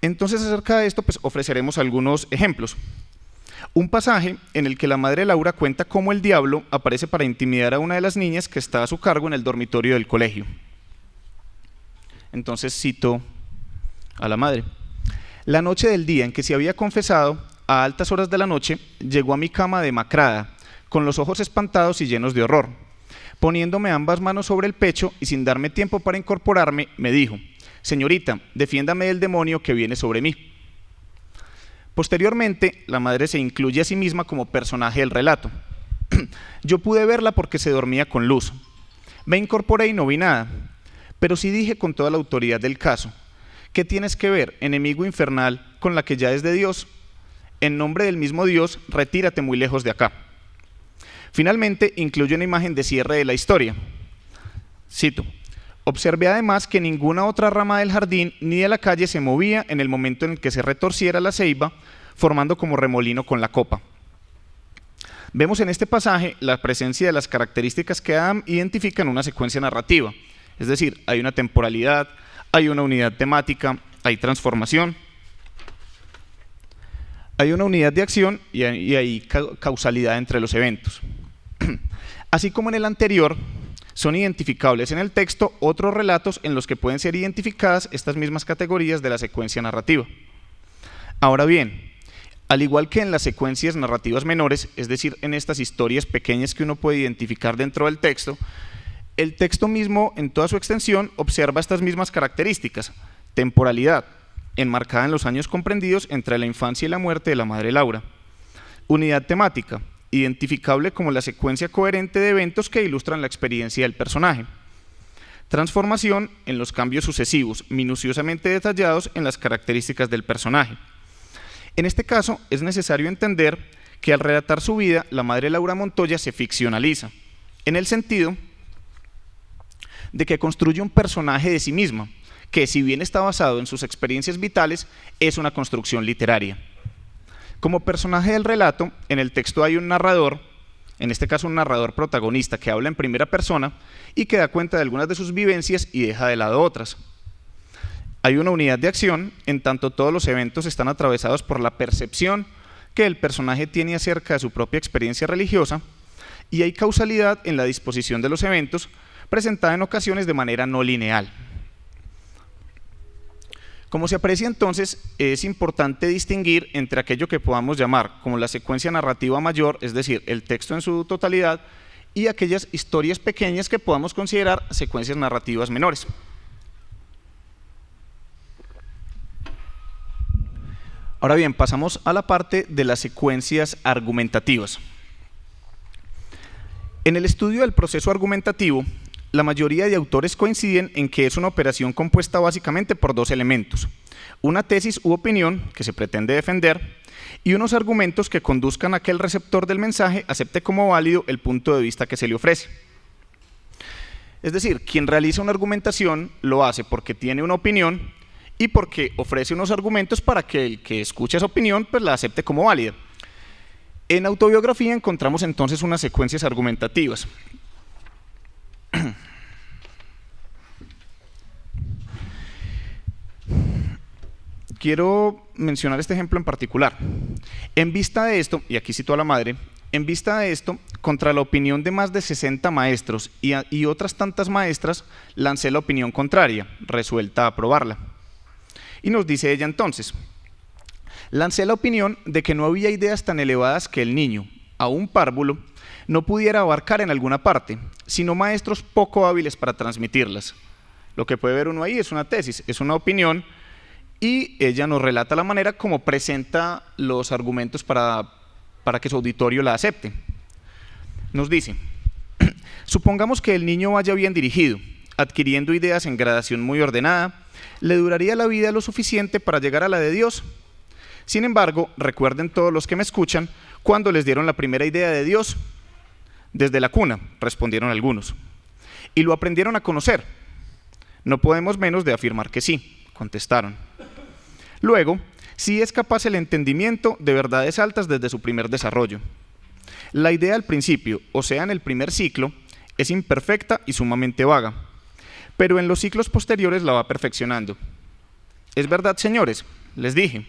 Entonces, acerca de esto, pues, ofreceremos algunos ejemplos. Un pasaje en el que la madre Laura cuenta cómo el diablo aparece para intimidar a una de las niñas que está a su cargo en el dormitorio del colegio. Entonces cito a la madre: la noche del día en que se había confesado, a altas horas de la noche, llegó a mi cama demacrada, con los ojos espantados y llenos de horror. Poniéndome ambas manos sobre el pecho y sin darme tiempo para incorporarme, me dijo: señorita, defiéndame del demonio que viene sobre mí. Posteriormente, la madre se incluye a sí misma como personaje del relato. Yo pude verla porque se dormía con luz. Me incorporé y no vi nada, pero sí dije con toda la autoridad del caso: ¿qué tienes que ver, enemigo infernal, con la que ya es de Dios? En nombre del mismo Dios, retírate muy lejos de acá. Finalmente, incluye una imagen de cierre de la historia. Cito: observé además que ninguna otra rama del jardín ni de la calle se movía en el momento en el que se retorciera la ceiba, formando como remolino con la copa. Vemos en este pasaje la presencia de las características que Adam identifica en una secuencia narrativa. Es decir, hay una temporalidad, hay una unidad temática, hay transformación, hay una unidad de acción y hay causalidad entre los eventos. Así como en el anterior, son identificables en el texto otros relatos en los que pueden ser identificadas estas mismas categorías de la secuencia narrativa. Ahora bien, al igual que en las secuencias narrativas menores, es decir, en estas historias pequeñas que uno puede identificar dentro del texto, el texto mismo en toda su extensión observa estas mismas características: temporalidad, enmarcada en los años comprendidos entre la infancia y la muerte de la madre Laura; unidad temática, identificable como la secuencia coherente de eventos que ilustran la experiencia del personaje; transformación, en los cambios sucesivos, minuciosamente detallados en las características del personaje. En este caso, es necesario entender que al relatar su vida, la madre Laura Montoya se ficcionaliza, en el sentido de que construye un personaje de sí misma, que si bien está basado en sus experiencias vitales, es una construcción literaria. Como personaje del relato, en el texto hay un narrador, en este caso un narrador protagonista, que habla en primera persona y que da cuenta de algunas de sus vivencias y deja de lado otras. Hay una unidad de acción, en tanto todos los eventos están atravesados por la percepción que el personaje tiene acerca de su propia experiencia religiosa, y hay causalidad en la disposición de los eventos, presentada en ocasiones de manera no lineal. Como se aprecia entonces, es importante distinguir entre aquello que podamos llamar como la secuencia narrativa mayor, es decir, el texto en su totalidad, y aquellas historias pequeñas que podamos considerar secuencias narrativas menores. Ahora bien, pasamos a la parte de las secuencias argumentativas. En el estudio del proceso argumentativo, la mayoría de autores coinciden en que es una operación compuesta básicamente por dos elementos: una tesis u opinión que se pretende defender y unos argumentos que conduzcan a que el receptor del mensaje acepte como válido el punto de vista que se le ofrece. Es decir, quien realiza una argumentación lo hace porque tiene una opinión y porque ofrece unos argumentos para que el que escucha esa opinión pues la acepte como válida. En autobiografía encontramos entonces unas secuencias argumentativas. Quiero mencionar este ejemplo en particular. En vista de esto, y aquí cito a la madre, en vista de esto, contra la opinión de más de 60 maestros y otras tantas maestras, lancé la opinión contraria, resuelta a aprobarla. Y nos dice ella entonces: lancé la opinión de que no había ideas tan elevadas que el niño, aún párvulo, no pudiera abarcar en alguna parte, sino maestros poco hábiles para transmitirlas. Lo que puede ver uno ahí es una tesis, es una opinión, y ella nos relata la manera como presenta los argumentos para que su auditorio la acepte. Nos dice: supongamos que el niño vaya bien dirigido, adquiriendo ideas en gradación muy ordenada, le duraría la vida lo suficiente para llegar a la de Dios. Sin embargo, recuerden todos los que me escuchan cuando les dieron la primera idea de Dios. Desde la cuna, respondieron algunos. ¿Y lo aprendieron a conocer? No podemos menos de afirmar que sí, contestaron. Luego, sí es capaz el entendimiento de verdades altas desde su primer desarrollo. La idea al principio, o sea en el primer ciclo, es imperfecta y sumamente vaga, pero en los ciclos posteriores la va perfeccionando. ¿Es verdad, señores?, les dije.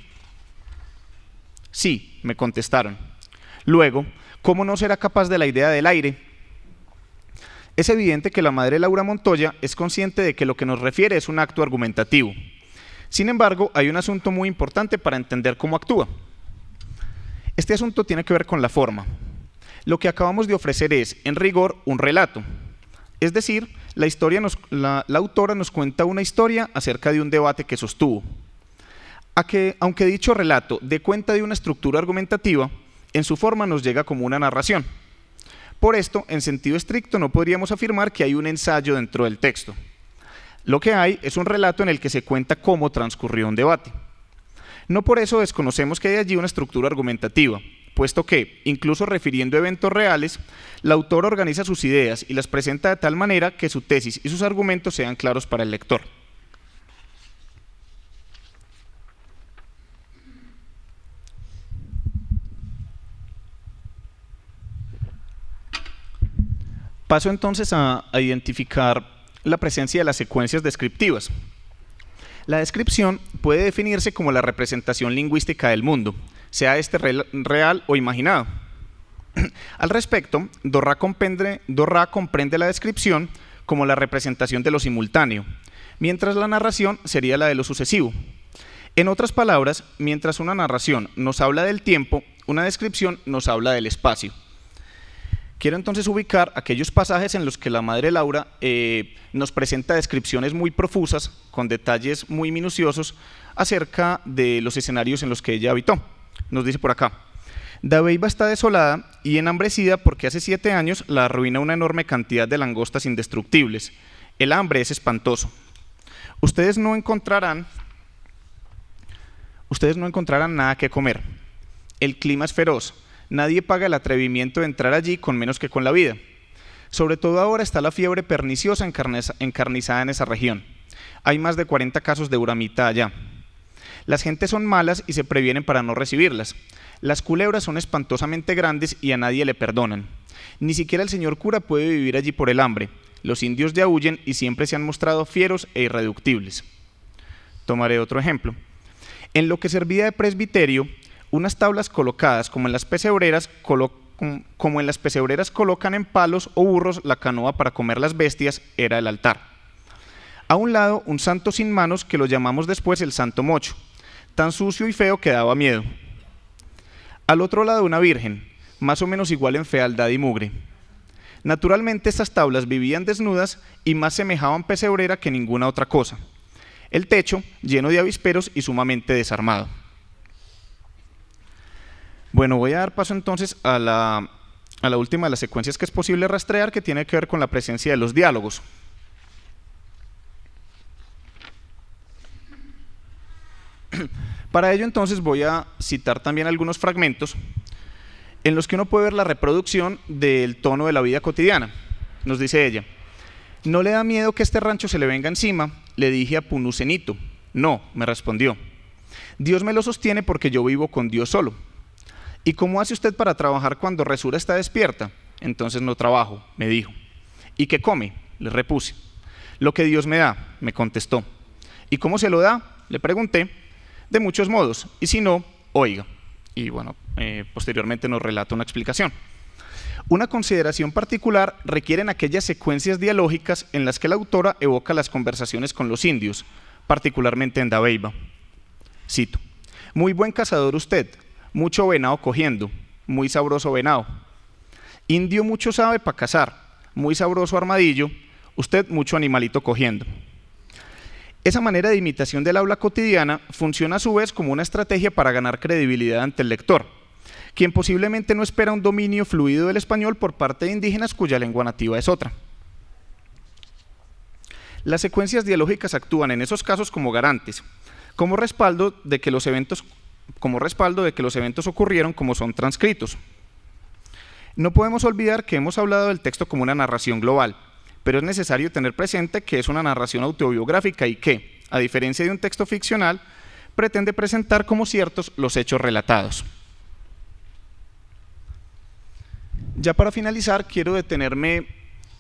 Sí, me contestaron. Luego, ¿cómo no será capaz de la idea del aire? Es evidente que la madre Laura Montoya es consciente de que lo que nos refiere es un acto argumentativo. Sin embargo, hay un asunto muy importante para entender cómo actúa. Este asunto tiene que ver con la forma. Lo que acabamos de ofrecer es, en rigor, un relato. Es decir, la autora nos cuenta una historia acerca de un debate que sostuvo. Aunque dicho relato dé cuenta de una estructura argumentativa, en su forma nos llega como una narración. Por esto, en sentido estricto, no podríamos afirmar que hay un ensayo dentro del texto. Lo que hay es un relato en el que se cuenta cómo transcurrió un debate. No por eso desconocemos que hay allí una estructura argumentativa, puesto que, incluso refiriendo eventos reales, la autora organiza sus ideas y las presenta de tal manera que su tesis y sus argumentos sean claros para el lector. Paso entonces a identificar la presencia de las secuencias descriptivas. La descripción puede definirse como la representación lingüística del mundo, sea este real o imaginado. Al respecto, Dorra comprende la descripción como la representación de lo simultáneo, mientras la narración sería la de lo sucesivo. En otras palabras, mientras una narración nos habla del tiempo, una descripción nos habla del espacio. Quiero entonces ubicar aquellos pasajes en los que la Madre Laura nos presenta descripciones muy profusas, con detalles muy minuciosos, acerca de los escenarios en los que ella habitó. Nos dice por acá: Dabeiba está desolada y enhambrecida porque hace 7 años la arruina una enorme cantidad de langostas indestructibles. El hambre es espantoso. Ustedes no encontrarán nada que comer. El clima es feroz. Nadie paga el atrevimiento de entrar allí con menos que con la vida. Sobre todo ahora está la fiebre perniciosa encarnizada en esa región. Hay más de 40 casos de uramita allá. Las gentes son malas y se previenen para no recibirlas. Las culebras son espantosamente grandes y a nadie le perdonan. Ni siquiera el señor cura puede vivir allí por el hambre. Los indios ya huyen y siempre se han mostrado fieros e irreductibles. Tomaré otro ejemplo. En lo que servía de presbiterio, unas tablas colocadas como en las pesebreras colocan en palos o burros la canoa para comer las bestias, era el altar. A un lado, un santo sin manos que lo llamamos después el Santo Mocho, tan sucio y feo que daba miedo. Al otro lado, una virgen, más o menos igual en fealdad y mugre. Naturalmente, estas tablas vivían desnudas y más semejaban pesebrera que ninguna otra cosa. El techo, lleno de avisperos y sumamente desarmado. Bueno, voy a dar paso entonces a la última de las secuencias que es posible rastrear, que tiene que ver con la presencia de los diálogos. Para ello entonces voy a citar también algunos fragmentos en los que uno puede ver la reproducción del tono de la vida cotidiana. Nos dice ella: ¿no le da miedo que este rancho se le venga encima? Le dije a Punucenito. No, me respondió. Dios me lo sostiene porque yo vivo con Dios solo. ¿Y cómo hace usted para trabajar cuando Resura está despierta? Entonces no trabajo, me dijo. ¿Y qué come? Le repuse. Lo que Dios me da, me contestó. ¿Y cómo se lo da? Le pregunté. De muchos modos, y si no, oiga. Y bueno, posteriormente nos relata una explicación. Una consideración particular requieren aquellas secuencias dialógicas en las que la autora evoca las conversaciones con los indios, particularmente en Dabeiba. Cito: muy buen cazador usted, mucho venado cogiendo, muy sabroso venado. Indio mucho sabe para cazar, muy sabroso armadillo, usted mucho animalito cogiendo. Esa manera de imitación del habla cotidiana funciona a su vez como una estrategia para ganar credibilidad ante el lector, quien posiblemente no espera un dominio fluido del español por parte de indígenas cuya lengua nativa es otra. Las secuencias dialógicas actúan en esos casos como garantes, como respaldo de que los eventos ocurrieron como son transcritos. No podemos olvidar que hemos hablado del texto como una narración global, pero es necesario tener presente que es una narración autobiográfica y que, a diferencia de un texto ficcional, pretende presentar como ciertos los hechos relatados. Ya para finalizar, quiero detenerme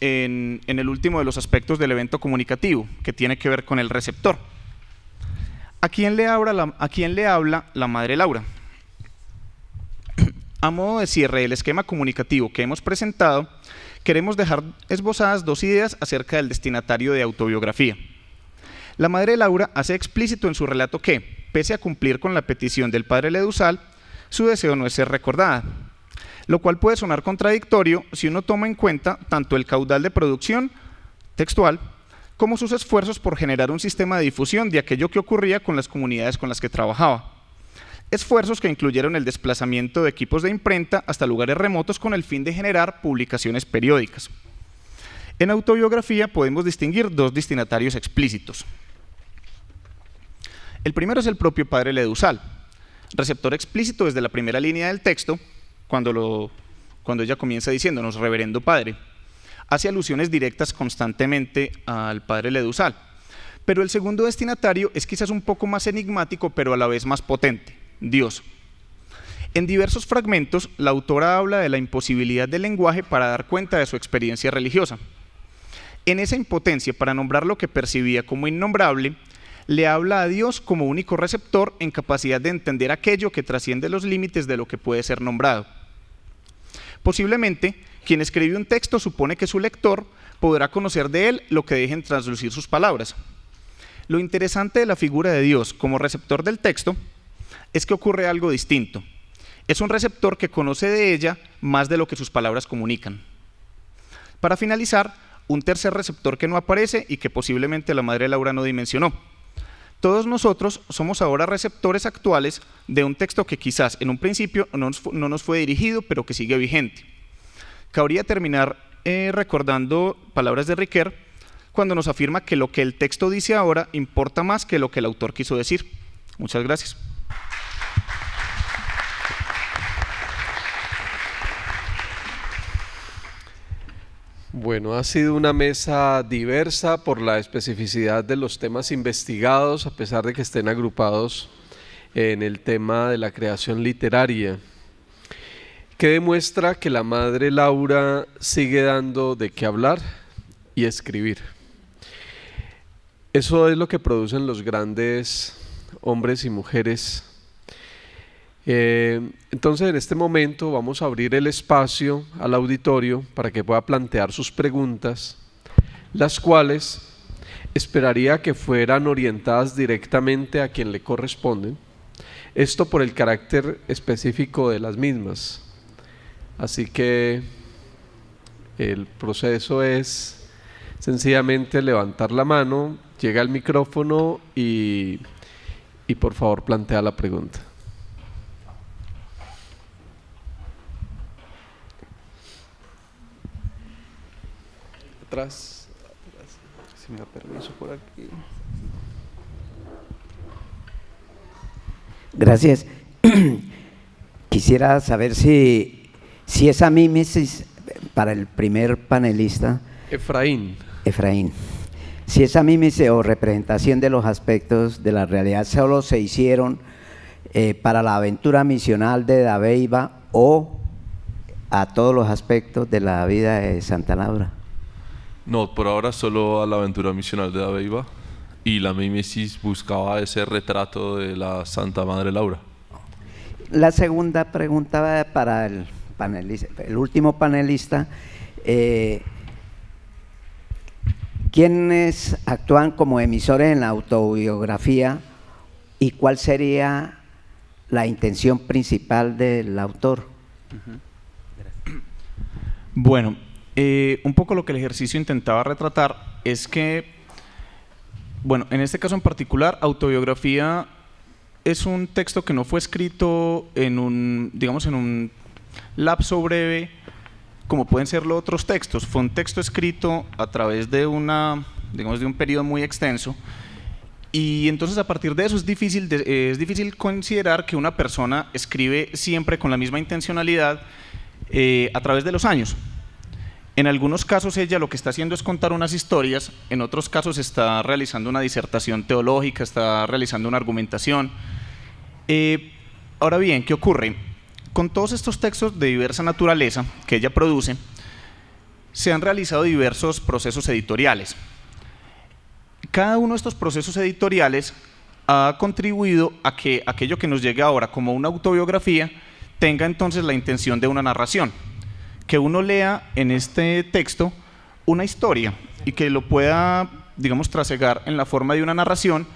en el último de los aspectos del evento comunicativo, que tiene que ver con el receptor. ¿A quién le habla la Madre Laura? A modo de cierre del esquema comunicativo que hemos presentado, queremos dejar esbozadas 2 ideas acerca del destinatario de autobiografía. La Madre Laura hace explícito en su relato que, pese a cumplir con la petición del padre Ledusal, su deseo no es ser recordada, lo cual puede sonar contradictorio si uno toma en cuenta tanto el caudal de producción textual como sus esfuerzos por generar un sistema de difusión de aquello que ocurría con las comunidades con las que trabajaba. Esfuerzos que incluyeron el desplazamiento de equipos de imprenta hasta lugares remotos con el fin de generar publicaciones periódicas. En autobiografía podemos distinguir 2 destinatarios explícitos. El primero es el propio padre Ledusal, receptor explícito desde la primera línea del texto, cuando ella comienza diciéndonos reverendo padre. Hace alusiones directas constantemente al padre Ledusal. Pero el segundo destinatario es quizás un poco más enigmático, pero a la vez más potente: Dios. En diversos fragmentos, la autora habla de la imposibilidad del lenguaje para dar cuenta de su experiencia religiosa. En esa impotencia para nombrar lo que percibía como innombrable, le habla a Dios como único receptor en capacidad de entender aquello que trasciende los límites de lo que puede ser nombrado. Posiblemente, quien escribe un texto supone que su lector podrá conocer de él lo que dejen traslucir sus palabras. Lo interesante de la figura de Dios como receptor del texto es que ocurre algo distinto. Es un receptor que conoce de ella más de lo que sus palabras comunican. Para finalizar, un tercer receptor que no aparece y que posiblemente la Madre Laura no dimensionó. Todos nosotros somos ahora receptores actuales de un texto que quizás en un principio no nos fue dirigido, pero que sigue vigente. Cabría terminar recordando palabras de Ricoeur cuando nos afirma que lo que el texto dice ahora importa más que lo que el autor quiso decir. Muchas gracias. Bueno, ha sido una mesa diversa por la especificidad de los temas investigados, a pesar de que estén agrupados en el tema de la creación literaria, que demuestra que la Madre Laura sigue dando de qué hablar y escribir. Eso es lo que producen los grandes hombres y mujeres. Entonces, en este momento vamos a abrir el espacio al auditorio para que pueda plantear sus preguntas, las cuales esperaría que fueran orientadas directamente a quien le corresponden, esto por el carácter específico de las mismas. Así que el proceso es sencillamente levantar la mano, llega al micrófono y por favor plantea la pregunta. Atrás, si me da permiso por aquí. Gracias. Quisiera saber si esa mímesis para el primer panelista, Efraín, si esa mímesis o representación de los aspectos de la realidad solo se hicieron para la aventura misional de Dabeiba o a todos los aspectos de la vida de Santa Laura. No, por ahora solo a la aventura misional de Dabeiba, y la mímesis buscaba ese retrato de la Santa Madre Laura. La segunda pregunta va para el último panelista. ¿Quiénes actúan como emisores en la autobiografía y cuál sería la intención principal del autor? Bueno, un poco lo que el ejercicio intentaba retratar es que, bueno, en este caso en particular, autobiografía es un texto que no fue escrito en un lapso breve, como pueden serlo otros textos. Fue un texto escrito a través de de un periodo muy extenso, y entonces a partir de eso es difícil considerar que una persona escribe siempre con la misma intencionalidad a través de los años. En algunos casos ella lo que está haciendo es contar unas historias, en otros casos está realizando una disertación teológica, está realizando una argumentación. Ahora bien, ¿qué ocurre? Con todos estos textos de diversa naturaleza que ella produce, se han realizado diversos procesos editoriales. Cada uno de estos procesos editoriales ha contribuido a que aquello que nos llegue ahora como una autobiografía tenga entonces la intención de una narración, que uno lea en este texto una historia y que lo pueda, digamos, trasegar en la forma de una narración,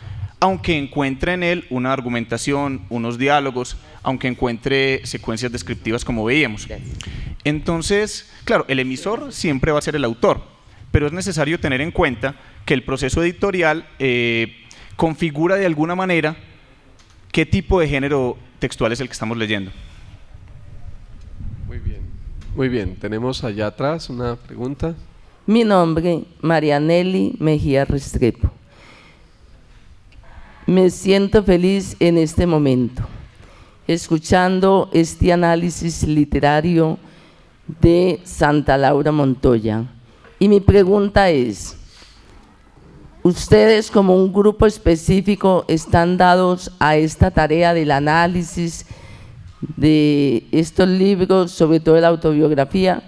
aunque encuentre en él una argumentación, unos diálogos, aunque encuentre secuencias descriptivas como veíamos. Entonces, claro, el emisor siempre va a ser el autor, pero es necesario tener en cuenta que el proceso editorial configura de alguna manera qué tipo de género textual es el que estamos leyendo. Muy bien, tenemos allá atrás una pregunta. Mi nombre, Marianelli Mejía Restrepo. Me siento feliz en este momento, escuchando este análisis literario de Santa Laura Montoya. Y mi pregunta es, ¿ustedes como un grupo específico están dados a esta tarea del análisis de estos libros, sobre todo de la autobiografía,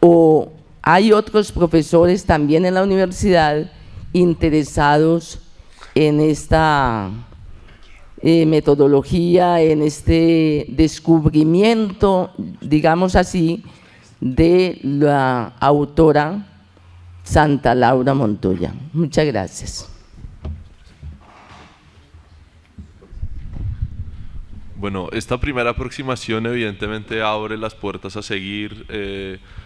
o hay otros profesores también en la universidad interesados en esta metodología, en este descubrimiento, digamos así, de la autora Santa Laura Montoya. Muchas gracias. Bueno, esta primera aproximación evidentemente abre las puertas a seguir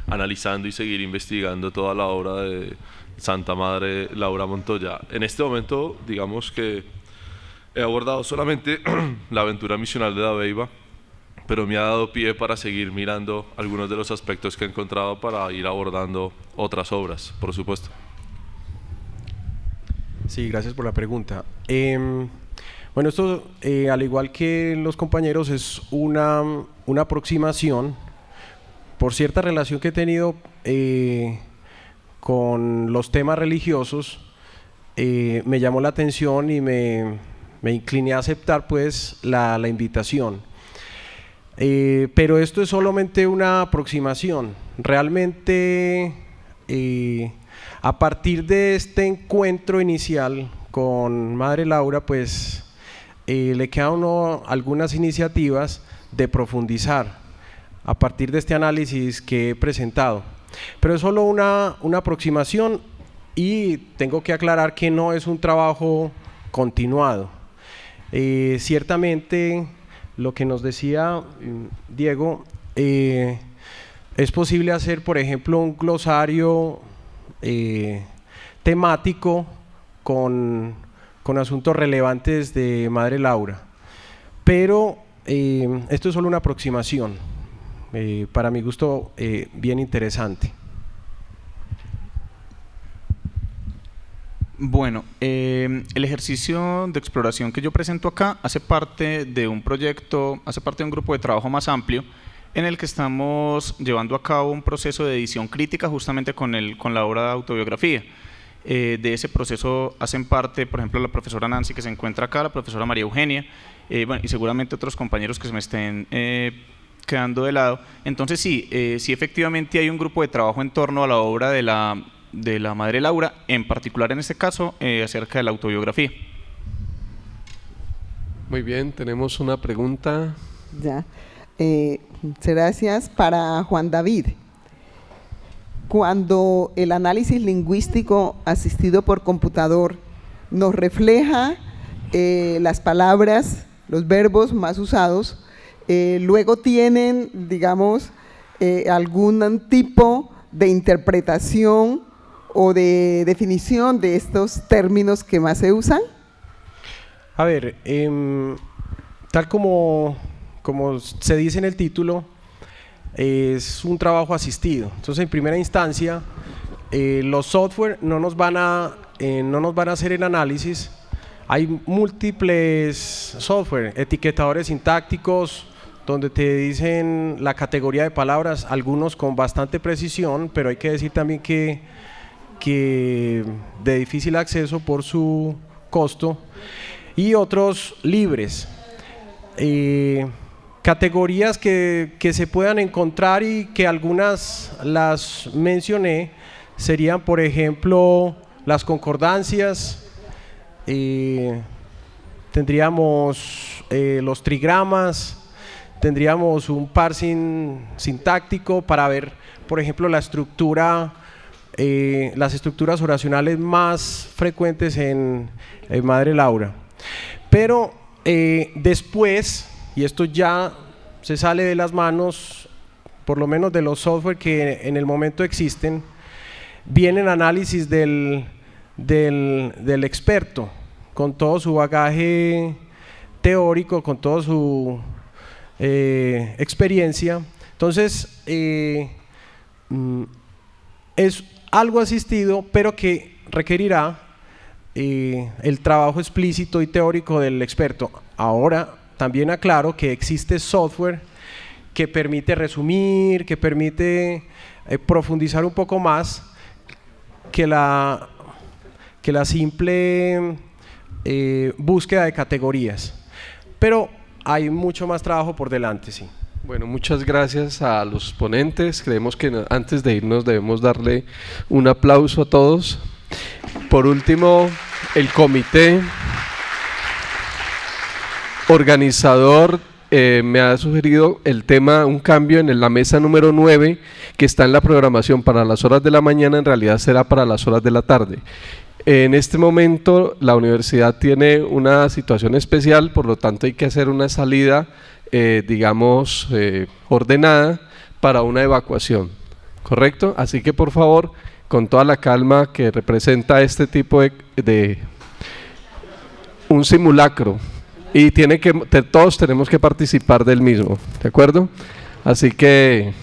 analizando y seguir investigando toda la obra de Santa Madre Laura Montoya. En este momento, digamos que he abordado solamente la aventura misional de Dabeiba, pero me ha dado pie para seguir mirando algunos de los aspectos que he encontrado para ir abordando otras obras, por supuesto. Sí, gracias por la pregunta. Bueno, esto, al igual que los compañeros, es una aproximación por cierta relación que he tenido con los temas religiosos. Me llamó la atención y me incliné a aceptar pues la invitación. Pero esto es solamente una aproximación. Realmente, a partir de este encuentro inicial con Madre Laura, pues le queda a uno algunas iniciativas de profundizar a partir de este análisis que he presentado. Pero es solo una aproximación y tengo que aclarar que no es un trabajo continuado. Ciertamente, lo que nos decía Diego, es posible hacer, por ejemplo, un glosario temático con asuntos relevantes de Madre Laura, pero esto es solo una aproximación, para mi gusto bien interesante. Bueno, el ejercicio de exploración que yo presento acá hace parte de un proyecto, hace parte de un grupo de trabajo más amplio en el que estamos llevando a cabo un proceso de edición crítica justamente con la obra de autobiografía. De ese proceso hacen parte, por ejemplo, la profesora Nancy, que se encuentra acá, la profesora María Eugenia, bueno, y seguramente otros compañeros que se me estén quedando de lado. Entonces sí, sí efectivamente hay un grupo de trabajo en torno a la obra de la Madre Laura, en particular en este caso acerca de la autobiografía. Muy bien, tenemos una pregunta. Ya, gracias para Juan David. Cuando el análisis lingüístico asistido por computador nos refleja las palabras, los verbos más usados, luego tienen, digamos, algún tipo de interpretación o de definición de estos términos que más se usan. A ver, tal como se dice en el título, es un trabajo asistido. Entonces, en primera instancia, los software no nos van a hacer el análisis. Hay múltiples software, etiquetadores sintácticos, donde te dicen la categoría de palabras, algunos con bastante precisión, pero hay que decir también que de difícil acceso por su costo, y otros libres. Categorías que se puedan encontrar y que algunas las mencioné serían, por ejemplo, las concordancias, tendríamos los trigramas, tendríamos un parsing sintáctico para ver, por ejemplo, la estructura, las estructuras oracionales más frecuentes en Madre Laura. Pero después, y esto ya se sale de las manos, por lo menos de los software que en el momento existen, vienen análisis del experto, con todo su bagaje teórico, con toda su experiencia. Entonces, es algo asistido, pero que requerirá el trabajo explícito y teórico del experto. Ahora, también aclaro que existe software que permite resumir, que permite profundizar un poco más que la simple búsqueda de categorías. Pero hay mucho más trabajo por delante, sí. Bueno, muchas gracias a los ponentes. Creemos que antes de irnos debemos darle un aplauso a todos. Por último, el comité organizador me ha sugerido el tema, un cambio en la mesa número 9, que está en la programación para las horas de la mañana, en realidad será para las horas de la tarde. En este momento la universidad tiene una situación especial, por lo tanto hay que hacer una salida, digamos, ordenada para una evacuación, ¿correcto? Así que por favor, con toda la calma que representa este tipo de un simulacro, y todos tenemos que participar del mismo, ¿de acuerdo? Así que